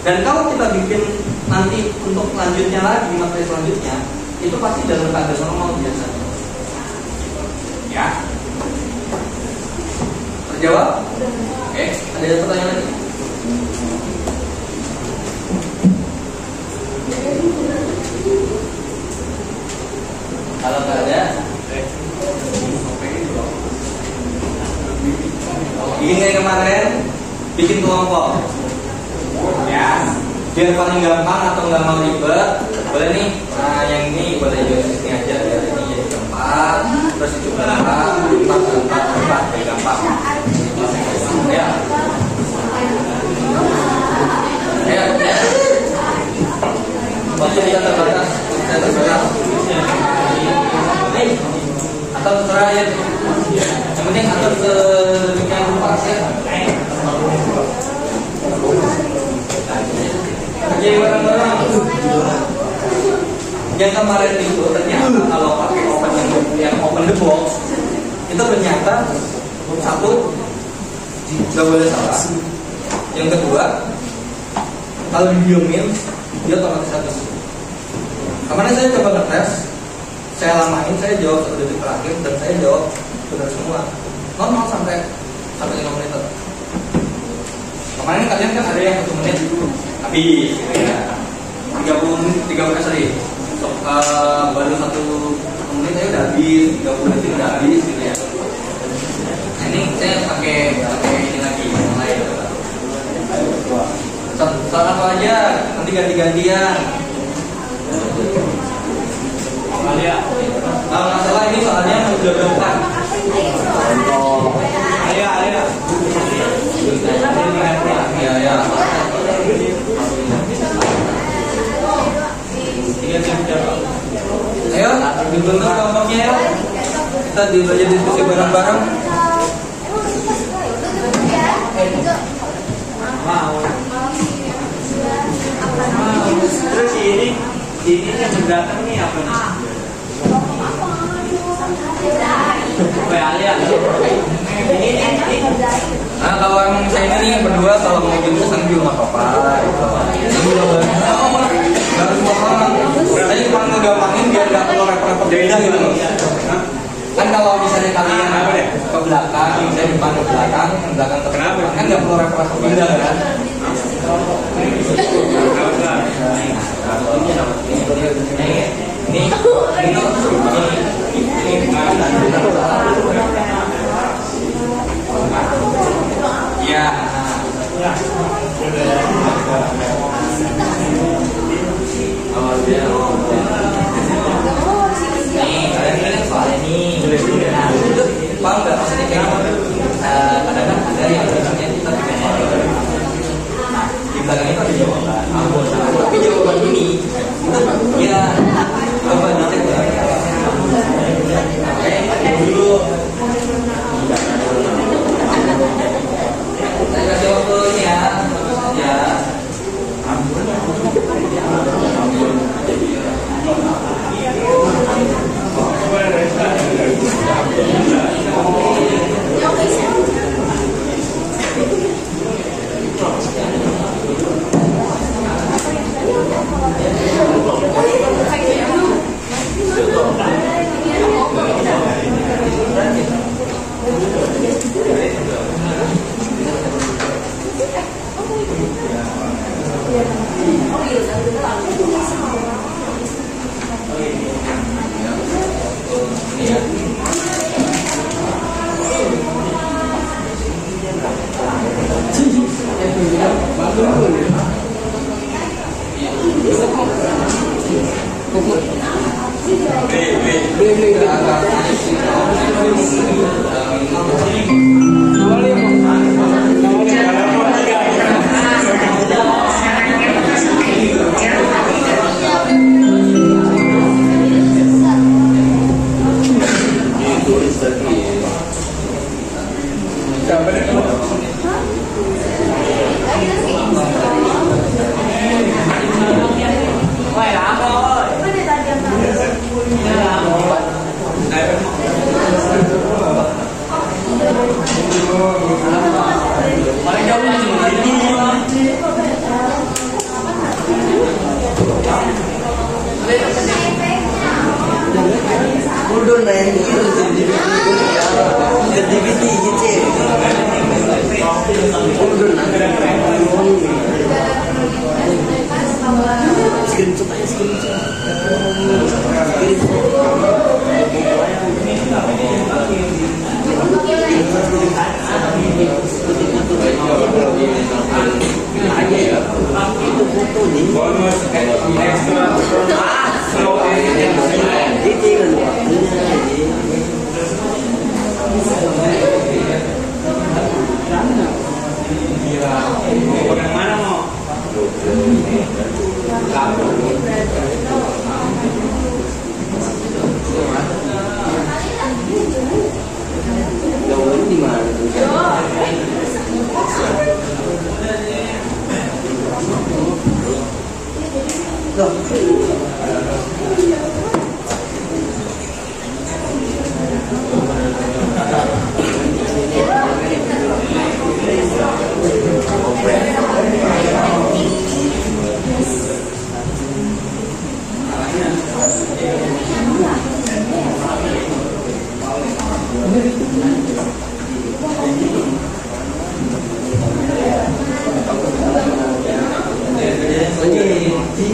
Dan kalau kita bikin nanti untuk selanjutnya lagi, materi selanjutnya, itu pasti dalam tanda normal biasanya. Ya. Terjawab? Oke, ada pertanyaan lagi? Kalau nggak ada, bikin kayak kemarin, bikin kelompok, ya, biar paling gampang atau nggak mau ribet, boleh nih, nah yang ini boleh juga sini aja, biar ini jadi keempat, terus itu berapa, empat, biar gampang, ya, waktu kita terbatas, atau terserah ya. Yang penting atur sedemikian rupa ya. Kerja bareng-bareng. Yang kemarin itu ternyata kalau pakai open the box itu ternyata satu nggak boleh salah. Yang kedua kalau didiemin dia otomatis habis. Kemarin saya coba ngetes, saya lamain, saya jawab 1 detik terakhir dan saya jawab benar semua. Normal sampai 5 menit. Kemarin kalian kan ada yang 1 menit habis, ya. 30 menit sorry. Baru 1 menit saya udah habis, 30 menit udah habis gitu ya. Nah, ini saya pakai ini lagi yang lain. Salah apa aja, nanti ganti-gantian. Kalau nggak salah ini soalnya udah berempat. Alia. Ya. Ayo, dibentuk kelompoknya ya. Kita belajar diskusi bareng-bareng. Terus ini yang mendatang nih apa nih? Nah kalau emang saya ini berdua kalau mau bikin pesan juga nggak apa-apa. Baru semua orang. Saya cuma ngegampangin biar nggak perlu repot-repot beda gitu loh. Kan kalau misalnya kalian dari depan ke belakang ke belakang kan nggak perlu reparasi pindah kan. Ini ya. Oh dia. Nih kalian kan soalnya nih. Paham nggak maksudnya kayak kadang-kadang ada yang biasanya kita bikin soal. Di belakang itu ada jawaban. Tapi jawaban ini itu ya apa nanti dulu. Saya kasih waktunya ya.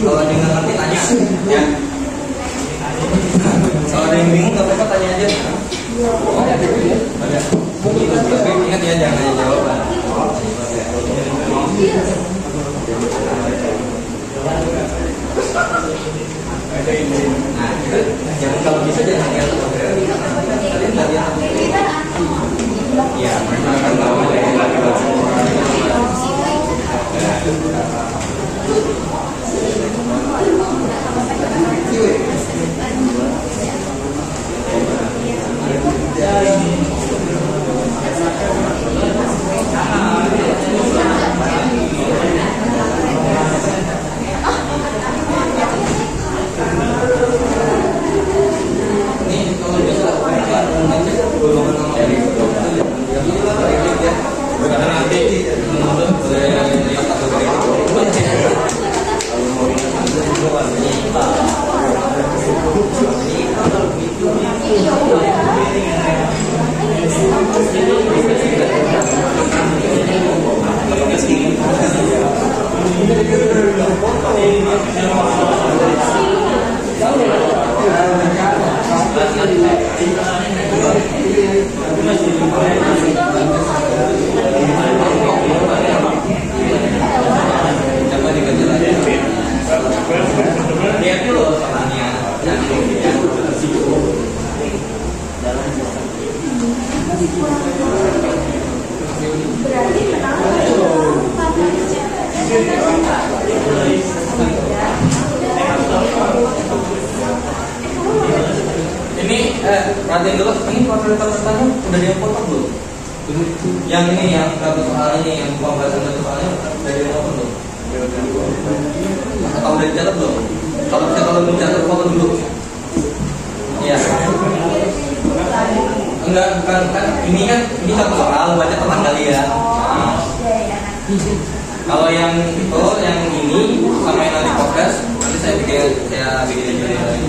Kalau ada yang nggak ngerti tanya ya. Kalau ada yang bingung nggak apa-apa tanya aja. Tapi ingat ya jangan hanya jawaban. Nah, jangan kalau bisa jangan lihat kalian nggak lihat. Ya, mereka akan tahu Lihat dulu soalnya. Berarti kenapa? Ini perhatiin dulu, ini materi-materinya udah dia potong belum? Yang ini yang satu soal ini, yang pembahasan satu soalnya udah dia potong belum? Atau udah dicatat belum? Kalau dicatat potong dulu. Iya. Enggak, bukan kan ini satu soal baca tenang kali ya. Nah. Kalau yang itu, yang ini sama yang nanti podcast, nanti saya bikin video lagi.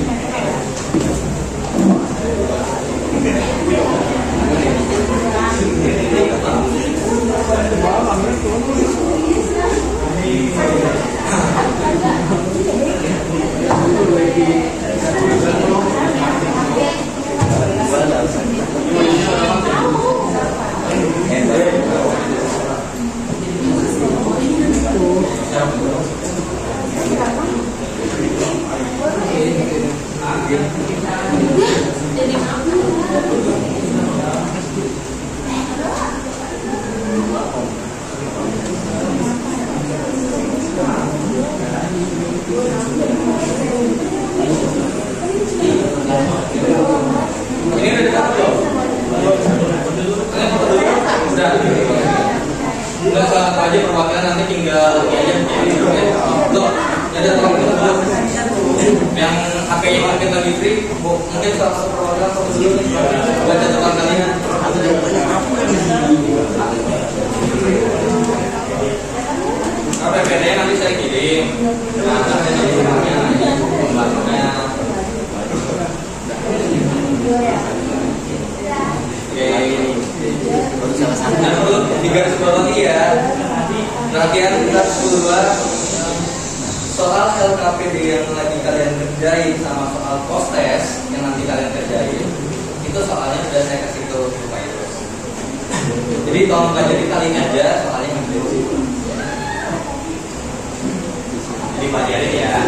Ini udah dekat belum? Udah. Udah salah aja perwakilan nanti tinggal aja. Loh, ada tolong dulu. Yang HP-nya mungkin lagi free, mungkin salah satu perwakilan satu dulu nih. Baca catatan kalian. PPT nanti saya kirim. Nah, nanti jadi pembahasannya. Dan perlu digarisbawahi ya. Perhatian kita 10 soal LKPD yang lagi kalian kerjain sama soal post test yang nanti kalian kerjain itu soalnya sudah saya kasih ke Pak Yus. Jadi tolong pelajari kali ini aja soalnya yang belum. Jadi pelajari ya.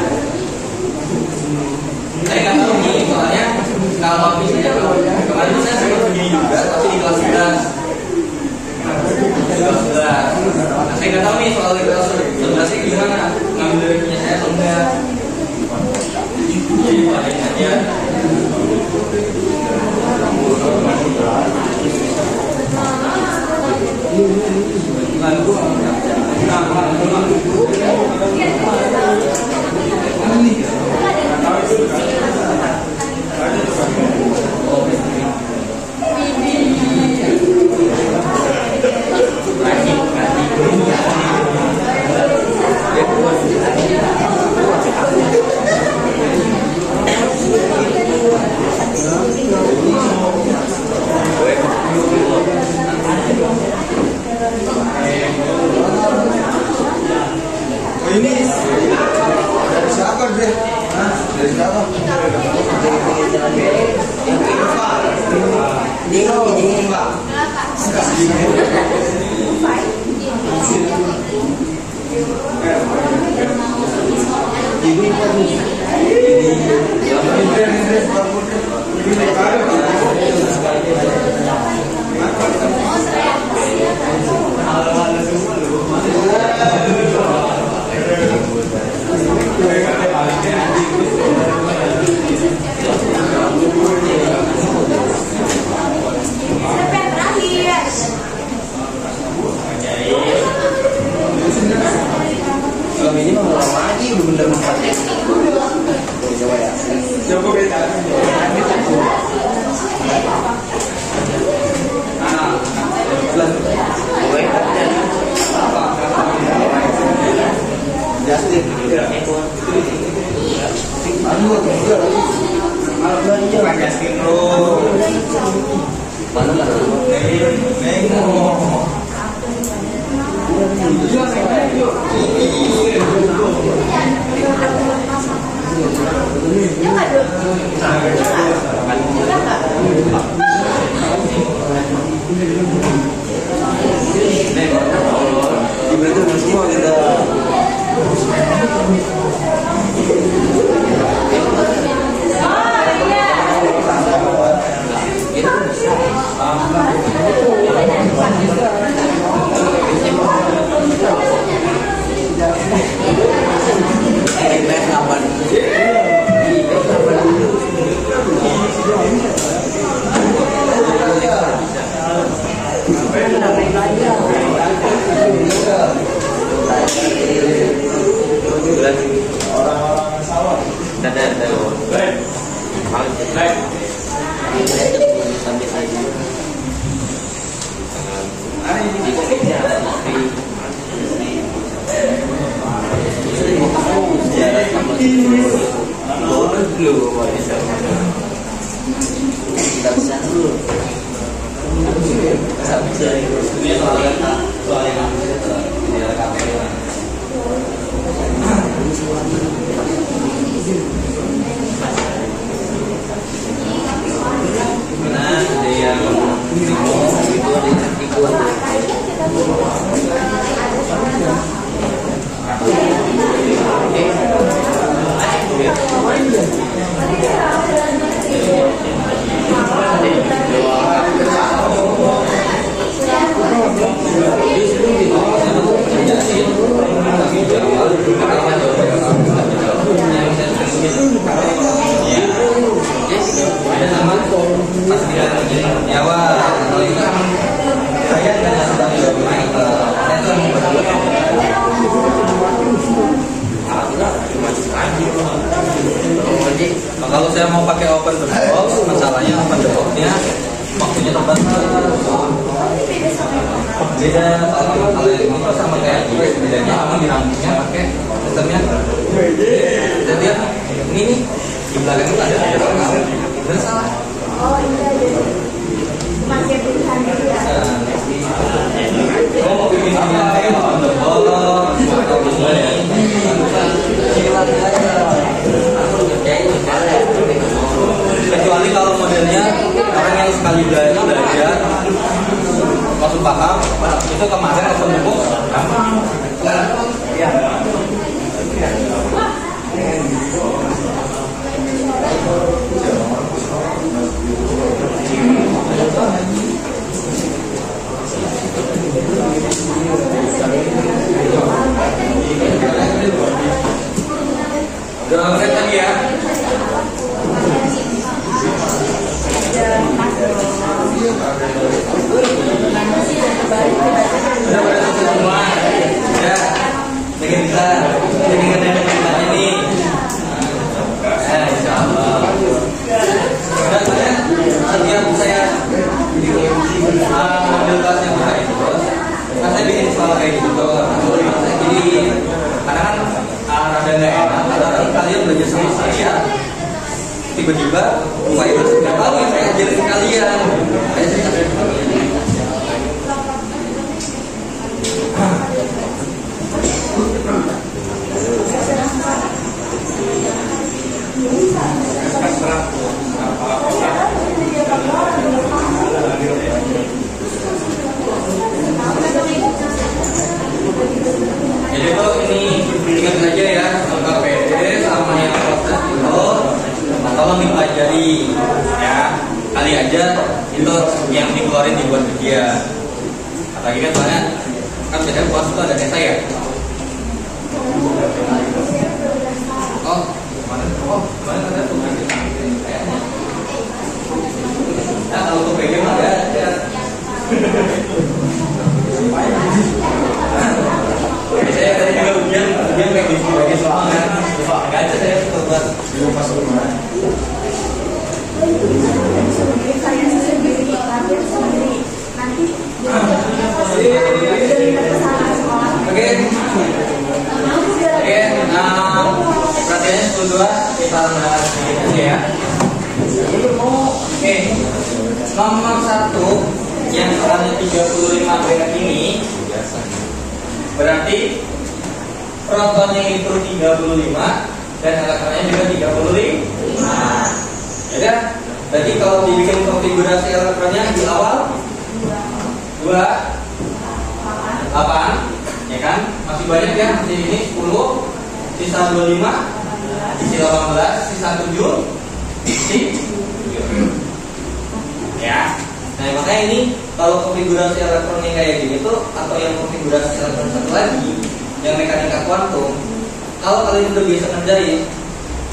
Saya nggak tahu nih soalnya kalau misalnya kemarin saya sempat begini juga tapi di kelas 11. Nah, saya nggak tahu nih soal di kelas 11 gimana ngambil dari punya saya atau enggak. Jadi pelajari aja. Ini dari siapa deh? Dari siapa? Ini Pak. Kalau ini mau ulang lagi bener tempatnya. Coba ya. Coba beda. Justin. Mana Orang-orang sawah. Kalau saya mau pakai open the box, masalahnya open the box-nya waktunya terbatas. Beda kalau yang ini sama kayak gini, bedanya kamu dirangkumnya pakai sistemnya. Kita lihat ini nih di belakang itu ada benar salah. Oh iya, masih pilihan ya. Mau bikin kayak open the box atau kecuali kalau modelnya orang yang sekali belajar langsung paham, itu kemarin open the box gampang. Ya. Udah menit lagi ya. Udah pada selesai semua. Ya, pengen bisa jadi ngerjain ceritanya nih. Insya Allah. Dan saya setiap saya ambil kelasnya buka itu, kan saya bikin selalu kayak gitu tuh. Jadi karena kan rada nggak enak kalau kalian belajar sama saya, tiba-tiba buka itu nggak tahu yang saya ajarin kalian. Jadi tuh ini ingat aja ya, KPD sama yang proses itu tolong dipelajari ya, kali aja itu yang dikeluarin dibuat dia. Apalagi kan soalnya kan biasanya puas itu ada desa ya. Oh kemarin ada tuh nah kalau untuk PG mah nggak ada. Saya tadi juga ujian kayak gitu, bagi soal kan, nggak ada saya buat pas rumah. Saya sendiri belajar sendiri nanti. Oke, perhatiannya 12 kita bahas sedikit aja ya. Oke, nomor 1 yang soalnya 35 banyak ini berarti protonnya itu 35 dan elektronnya juga 35. Ya kan? Berarti kalau dibikin konfigurasi elektronnya di awal 2 8 ya kan? Masih banyak ya, masih ini 10, sisa 25, sisa 18, sisa 7, ya. Nah makanya ini kalau konfigurasi elektronnya kayak gini tuh, atau yang konfigurasi elektron satu lagi yang mekanika kuantum, kalau kalian udah biasa ngerjain,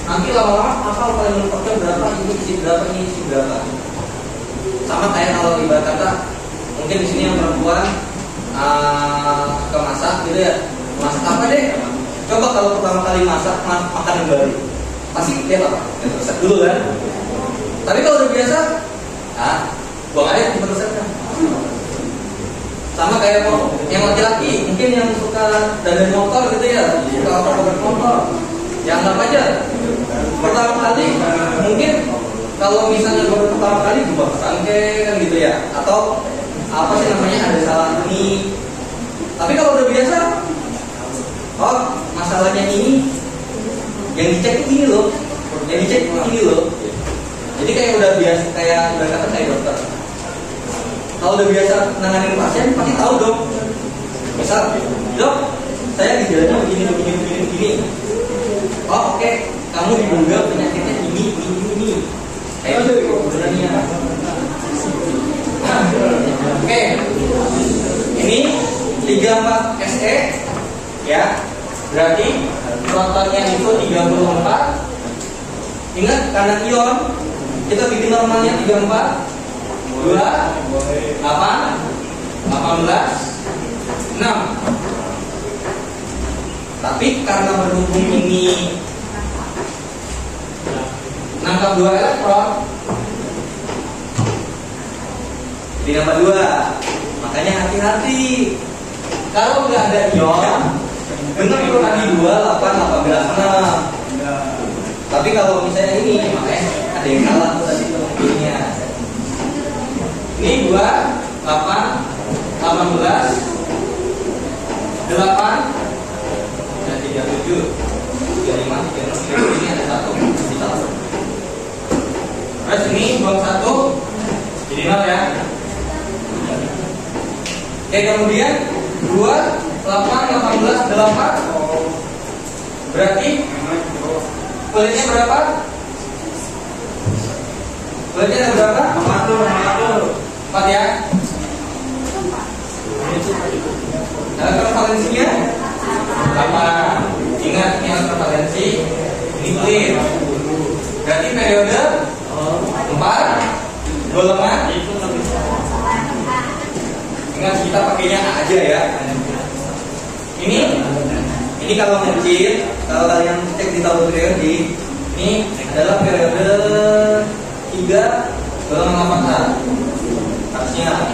nanti lama-lama hafal kalian menurutnya berapa ini isi berapa ini isi berapa. Sama kayak kalau ibarat kata mungkin di sini yang perempuan suka masak gitu ya. Masak apa deh? Coba kalau pertama kali masak makanan baru, pasti lihat apa? Resep dulu kan. Tapi kalau udah biasa, buang aja tempat resepnya. Sama kayak yang laki-laki, mungkin yang suka dandan motor gitu ya, suka apa-apa motor, ya anggap aja pertama kali mungkin kalau misalnya baru pertama kali buat sangke kan gitu ya, atau apa sih namanya ada salah ini. Tapi kalau udah biasa, oh masalahnya ini yang dicek ini loh, yang dicek ini loh. Jadi kayak udah biasa, kayak udah kata kayak dokter. Kalau udah biasa nanganin pasien pasti tahu dong. Misal, dok, saya gejalanya begini. Oh oke, kamu diduga penyakitnya ini. Kayak gitu sebenarnya. Oke, ini 34 SE ya, berarti protonnya itu 34. Ingat kanan ion kita bikin normalnya 34, 2, 8, 18, 6. Tapi karena berhubung ini nangkap 2 elektron, jadi nambah 2. Makanya hati-hati. Kalau nggak ada ion, benar itu tadi 2, 8, 18, 6. Tapi kalau misalnya ini, makanya ada yang salah tuh tadi kemungkinannya. Ini 2, 8, 18, 8, dan 37, 35, 36, ini ada 1, kita langsung. Terus ini buang 1, jadi 0 ya. Oke, kemudian 2, 8, 18, 8, berarti kulitnya berapa? Kulitnya ada berapa? 4 ya. Elektron valensinya 8. Ingat ini elektron valensi, ini kulit. Berarti periode 4 golongan. Ingat kita pakainya A aja ya. Ini kalau kecil, kalau kalian cek di tabel periodik, ini adalah periode 3 golongan 8A. Harusnya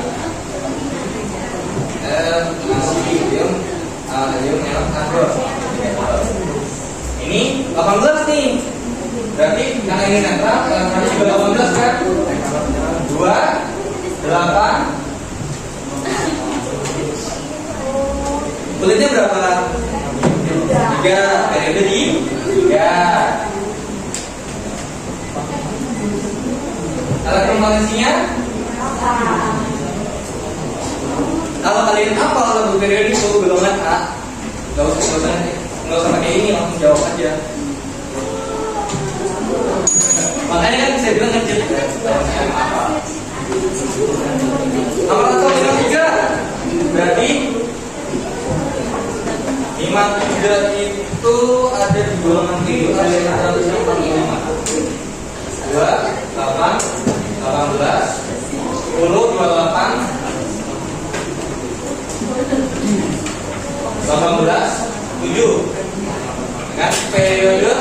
ini 18 nih. Berarti karena ini netral, elektronnya juga 18 kan? 2, 8. Kulitnya berapa? 3, periode di 3. Elektron valensinya? Kalau kalian hafal lagu periode itu golongan A, nggak usah pakai ini, langsung jawab aja. Makanya kan saya bilang ngecil kan, apa? Nomor 1, 3, berarti 53 itu ada di golongan itu ada yang 145. 2, 8, 18, 10, 28, 18, 7. Dengan periode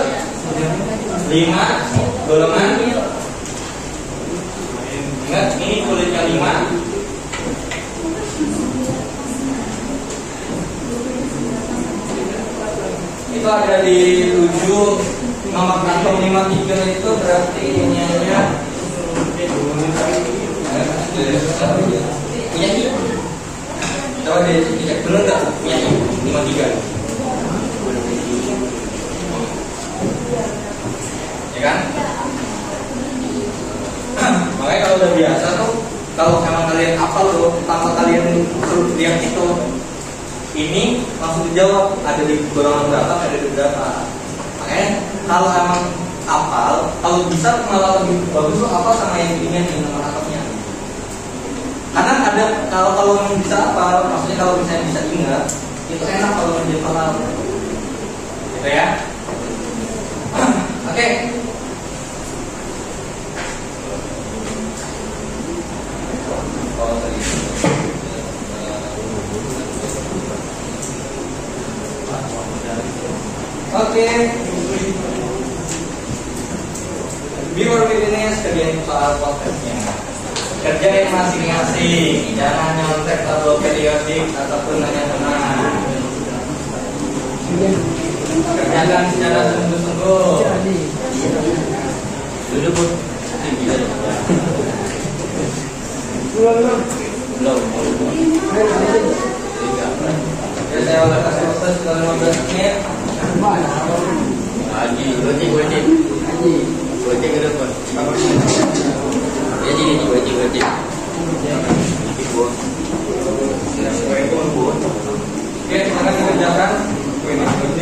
5 golongan. Ingat ini kulitnya 5. Itu ada di 7 nomor kantong 53 itu berarti ininya punya I. Coba dicek bener nggak punya I 53. Ya kan? Makanya kalau udah biasa tuh, kalau emang kalian hafal tuh, tanpa kalian suruh lihat itu, ini langsung dijawab ada di golongan berapa, ada di berapa. Makanya kalau emang hafal, kalau bisa malah lebih bagus tuh hafal sama yang ini nih nomor hafalnya. Karena ada kalau memang bisa hafal, maksudnya kalau misalnya bisa ingat, itu enak kalau menjadi hafal. Gitu ya. Oke. Oh, tadi. Oke. Viewer business kerjain soal podcastnya. Kerjain masing-masing, jangan nyontek atau periodik ataupun nanya-nanya. Kerjakan secara sungguh-sungguh. Duduk pun tinggi aja. Belum. Ya saya udah kasih waktu sekitar 15 menit. Haji, wajib. Wajib ke depan. Ya jadi wajib. Oke, silakan dikerjakan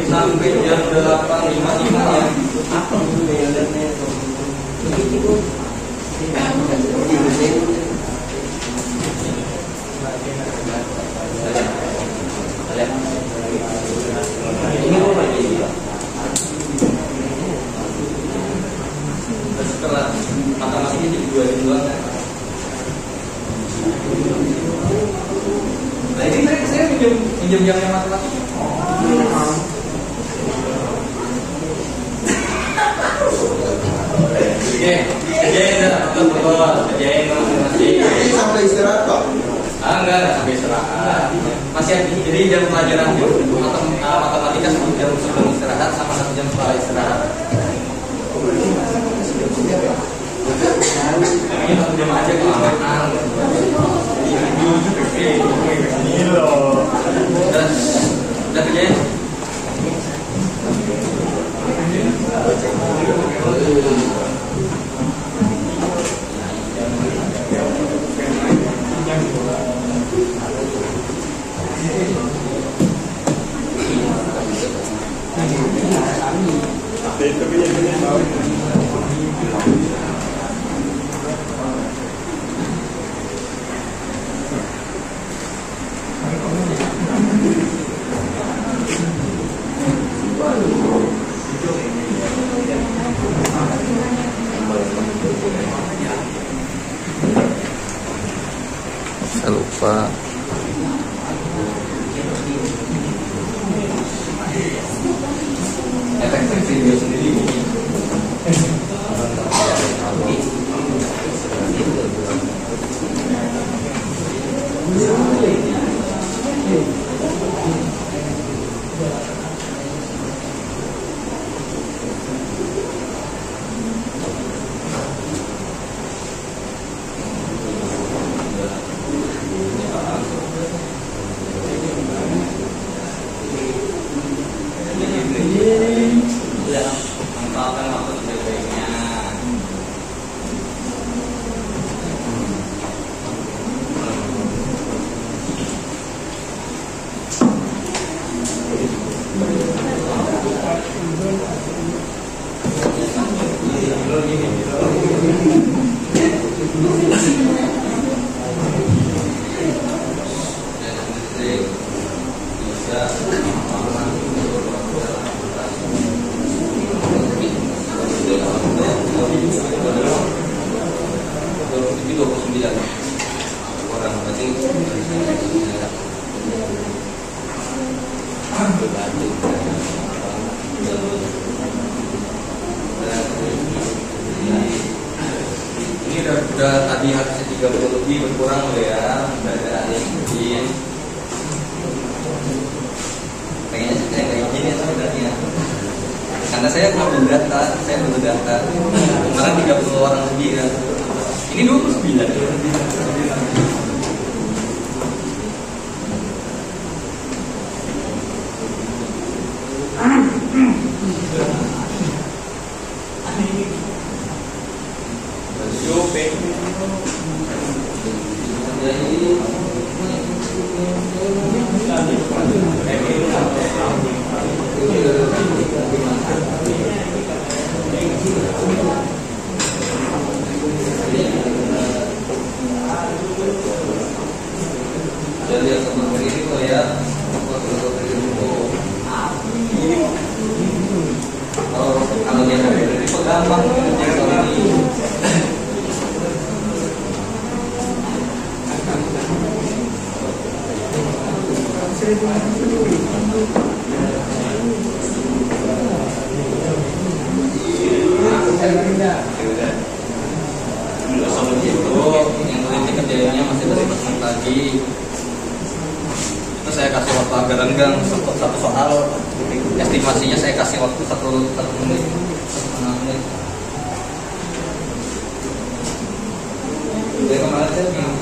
sampai jam 8.55 ya. Setelah matematiknya jadi 2 jam doang kan? Nah ini saya minjem jamnya matematik. Oke, kerjain dah, betul, kerjain masing-masing. Ini sampai istirahat Pak? Enggak sampai istirahat. Masih ada, jadi jam pelajaran matematika 1 jam sebelum istirahat sama 1 jam setelah istirahat. Ini 1 jam aja kelamaan. Udah kerjain. Saya lupa. Efek video sendiri. Manfaatkan waktu sebaik-baiknya. Ini udah tadi harusnya 30 lebih berkurang loh ya. Udah ada yang bikin. Pengennya sih saya kayak gini sebenarnya. Karena saya belum data, kemarin 30 orang lebih kan. Ini 29. Jadi seperti ini kok ya. Kalau dia ini kok gampang ini. Terus sebelum itu yang teliti kerjanya masih dari teman tadi. Itu saya kasih waktu agak renggang satu soal. Estimasinya saya kasih waktu satu menit, 1,5 menit. Dari kemarin saya bilang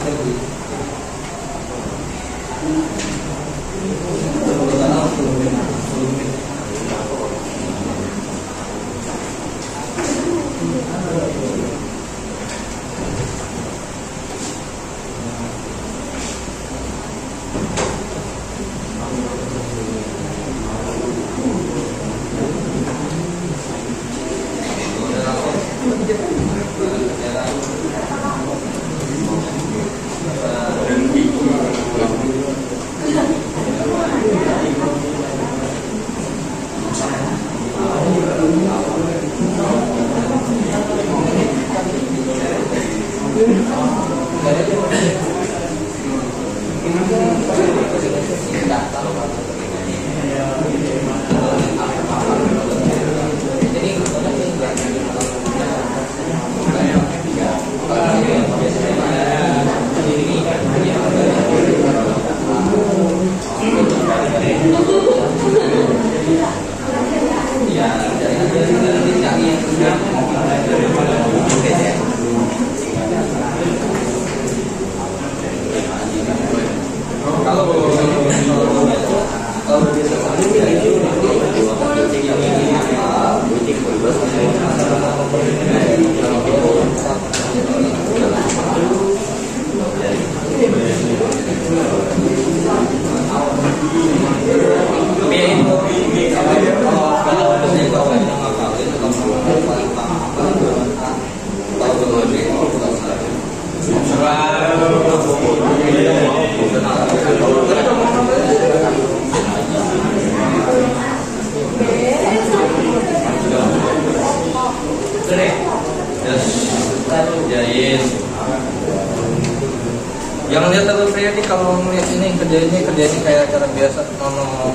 jangan lihat terlalu Freddy kalau melihat ini kerjanya kayak cara biasa mau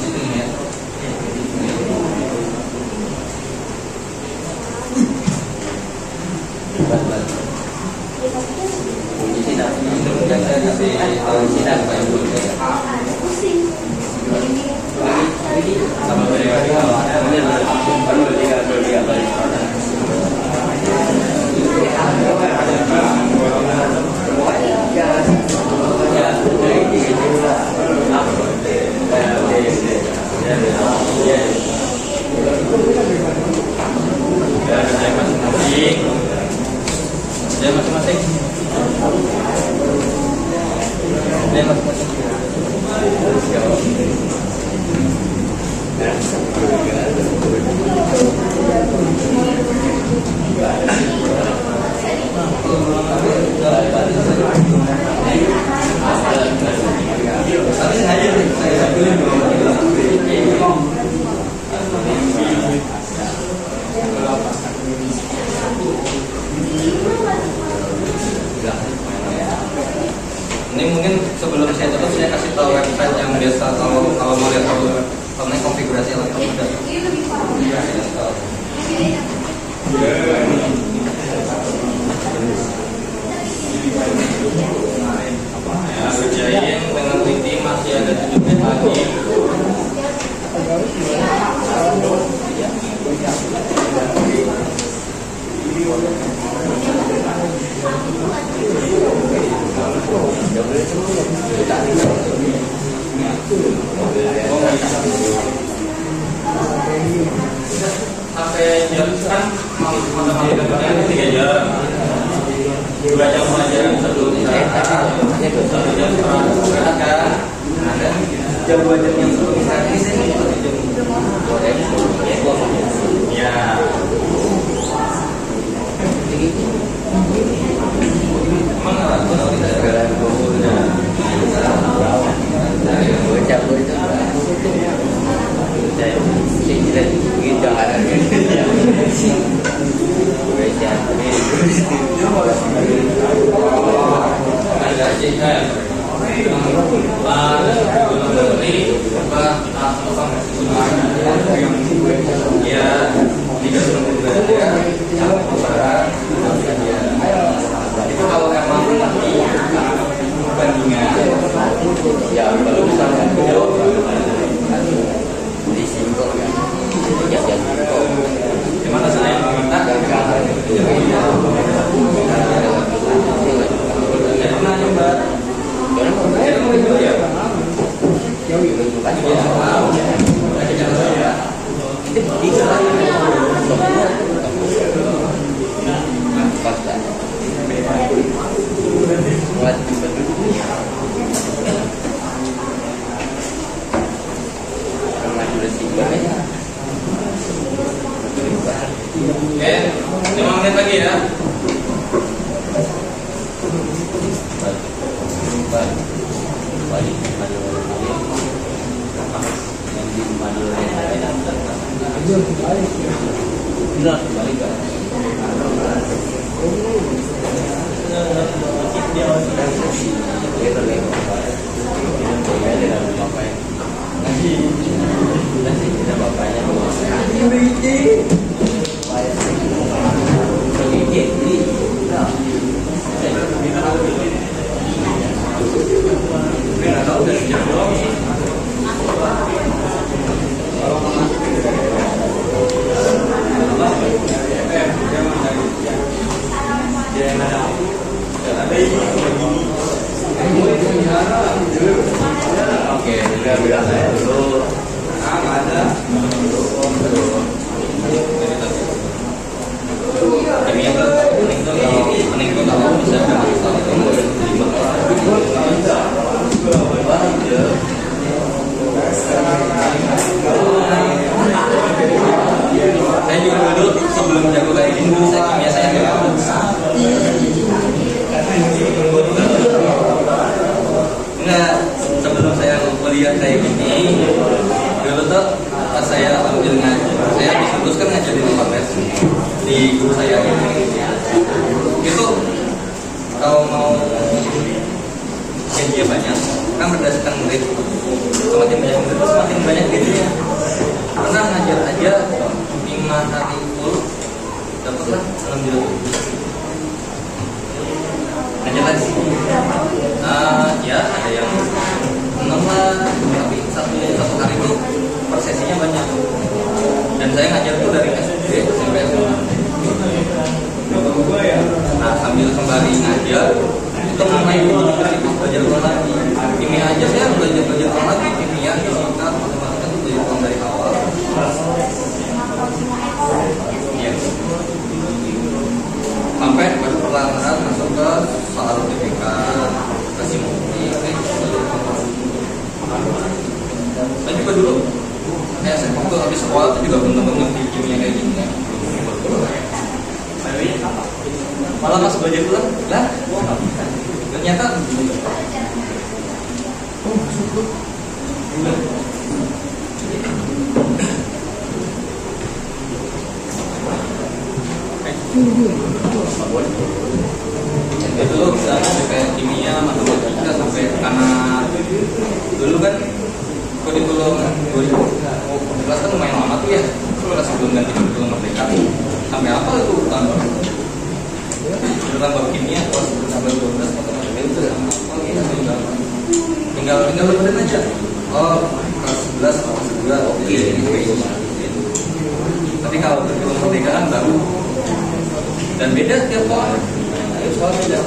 sini ya. Saya kasih tahu sidang Pak Ibu. Sama pribadi kalau ada baru tiga balik. Ini mungkin sebelum saya tutup saya kasih tahu website yang biasa kalau mau lihat mengenai konfigurasi laptop udah. Ya, kerjain dengan teliti masih ada 7 menit lagi. Sampai jam kan mau 3 jam. 2 jam pelajaran sebelumnya. 1 jam setelah kan. Ada jam 2 jam yang sebelum saya ini saya jam 2 ya. Mana kalau kita sekarang udah ya, Ya kalau misalnya di singkong ya, ya singkong. Gimana saya yang meminta? Saya pernah nyoba. Mau itu ya? Oke, 5 menit lagi ya. Oke, udah saya dulu. Ada. Ini pening tuh kalau bisa saya juga dulu sebelum jago kayak gini dulu saya kimia saya nggak bagus. Enggak, sebelum saya kuliah kayak gini dulu tuh pas saya ambil ngaji saya diputuskan ngajarin les di guru saya itu kalau mau gajinya banyak kan berdasarkan murid, semakin banyak murid semakin banyak gajinya. Pernah ngajar aja 5 hari full dapatlah 6 juta. Ngajar lagi ya ada yang 6 lah, tapi satu hari itu per sesinya banyak. Dan saya ngajar itu dari SD sampai SMA. Nah sambil sembari ngajar itu ngapain dulu belajar ulang lagi. Kimia aja saya belajar ulang lagi, kimia, fisika, matematika itu belajar ulang dari awal. Iya. Sampai baru perlahan masuk ke soal UTBK, ke simulasi, saya juga dulu saya waktu habis sekolah itu juga belum ngerti kimia kayak gini kan. Malah pas belajar ulang lah ternyata dulu bisa sampai kimia, matematika sampai karena dulu kan kurikulum 2011 kan lumayan lama tuh ya, kelas sebelum ganti kurikulum merdeka sampai apa itu tentang bab kimia kelas 11-12 matematika itu sama apa gitu tinggal beneran aja. Oh kelas 11 kelas 2 oke. Tapi kalau kurikulum merdeka kan baru dan beda tiap orang. Ayo soal beda.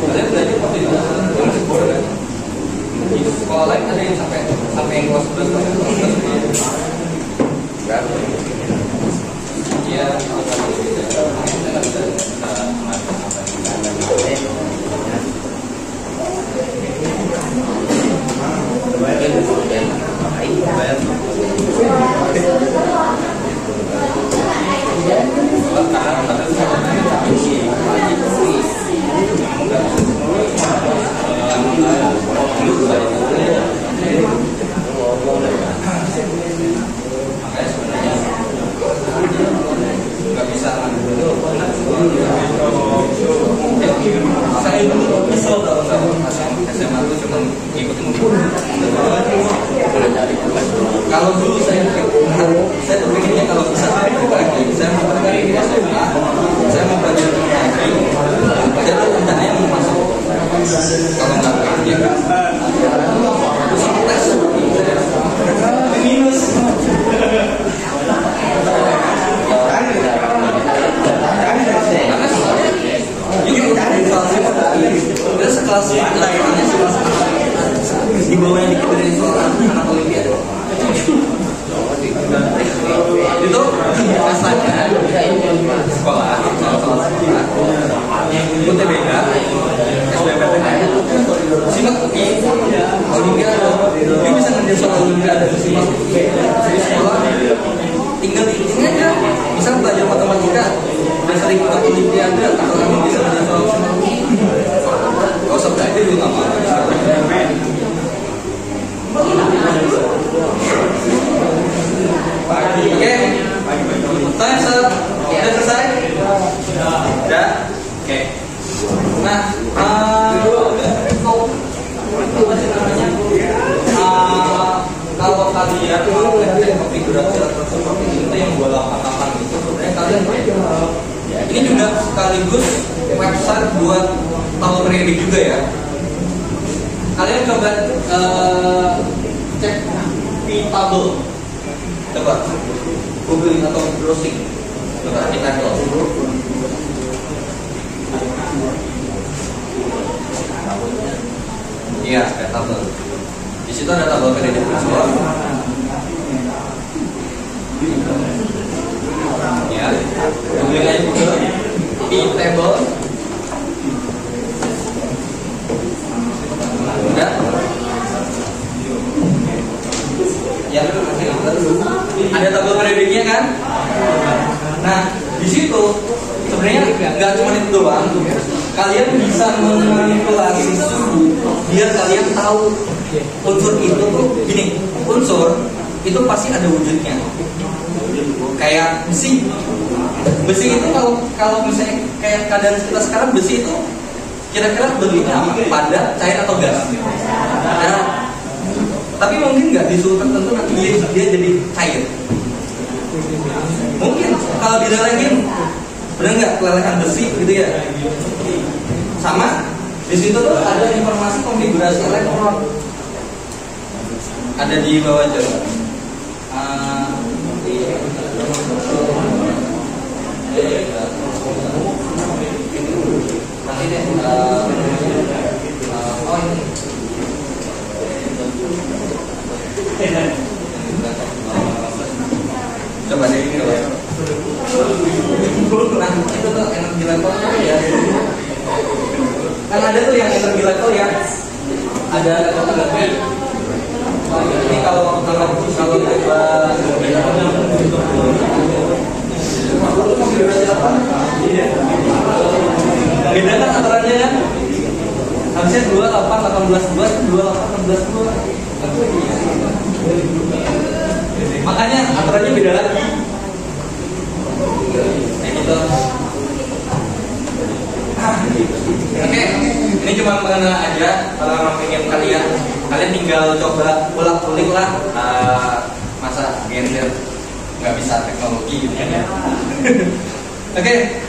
Kalian belajar waktu itu kan? Di sekolah lain ada yang sampai yang kelas 11 enggak? Iya. Nggak bisa saya dulu kesel kalau SMA itu cuma ngikutin kalau dulu saya tuh pengennya kalau bisa lagi saya mau pergi ke SMA saya mau belajar lagi saya tuh rencananya mau masuk Kalau nggak ya tes minus. Karena sekelas lainnya sekelas di bawahnya dikit dari soal anak olimpiade itu rasanya sekolah UTBK SBMPTN simak olimpiade dia bisa ngerjain soal olimpiade simak di sekolah tinggal dihitung aja misal belajar matematika udah sering ikut olimpiade atau kamu bisa ngerjain soal gak usah belajar juga gak apa-apa. Oke, tanya sudah selesai? Sudah? Oke. Nah, kalau kalian mau ngecek konfigurasi laptop seperti itu yang 288 itu sebenarnya kalian ini juga sekaligus website buat tahu kredit juga ya. Kalian coba cek P-Table, coba googling atau browsing, coba P-Table. Iya, P-Table. Di situ ada tabel kredit visual. Ya, googling aja P-Table. Udah? Ya, ada tabel kreditnya kan? Nah, di situ sebenarnya nggak cuma itu doang. Kalian bisa memanipulasi suhu biar kalian tahu unsur itu tuh gini. Unsur itu pasti ada wujudnya. Kayak besi. Besi itu kalau misalnya kayak keadaan kita sekarang, besi itu kira-kira bentuknya apa? Padat, cair atau gas? Nah, tapi mungkin nggak di suhu tertentu nanti dia jadi cair. Mungkin kalau dilelehin, benar nggak kelelehan besi gitu ya? Sama di situ tuh ada informasi konfigurasi elektron. Ada di bawah coba. Nanti deh. Oh ini. Coba deh ini loh. Nah itu tuh energi levelnya ya. Kan ada tuh yang energi level ya. Ada level. Ini kalau coba beda kan aturannya ya. Harusnya 28, 18, 2, 28, 16, 2. Makanya aturannya beda lagi. Kayak gitu. Oke, ini cuma mengenal aja. Kalau pengen kalian tinggal coba ulang-ulik lah. Masa gender nggak bisa teknologi gitu ya. Oke,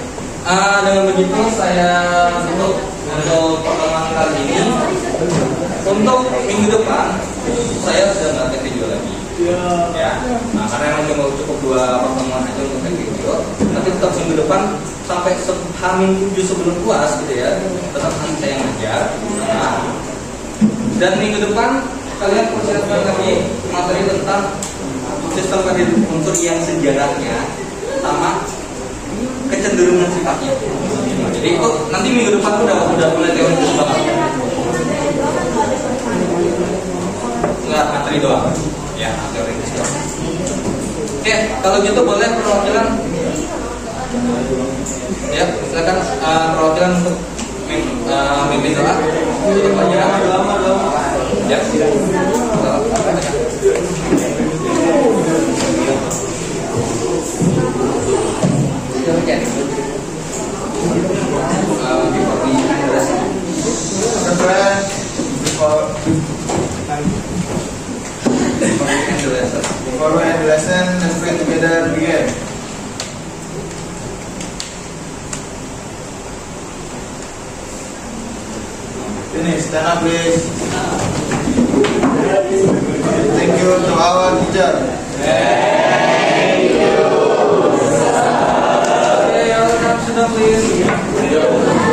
dengan begitu saya tutup untuk pertemuan kali ini. Untuk minggu depan saya sudah nggak take video lagi. Ya, nah, karena emang cuma cukup 2 pertemuan aja untuk take video. Nanti tetap minggu depan sampai H-7 sebelum puas gitu ya. Tetap nanti saya ngajar. Nah, dan minggu depan kalian persiapkan lagi materi tentang sistem kredit unsur yang sejarahnya sama kecenderungan sifatnya. Jadi itu nanti minggu depan udah mulai teoritis banget. Nggak materi doang, ya teoritis doang. Oke, kalau gitu boleh perwakilan. Ya, silakan perwakilan untuk mimpin doa. Ya. Before we end the lesson, let's pray together again. Sini, stand up please. Thank you to our teacher. Oke, sudah clear.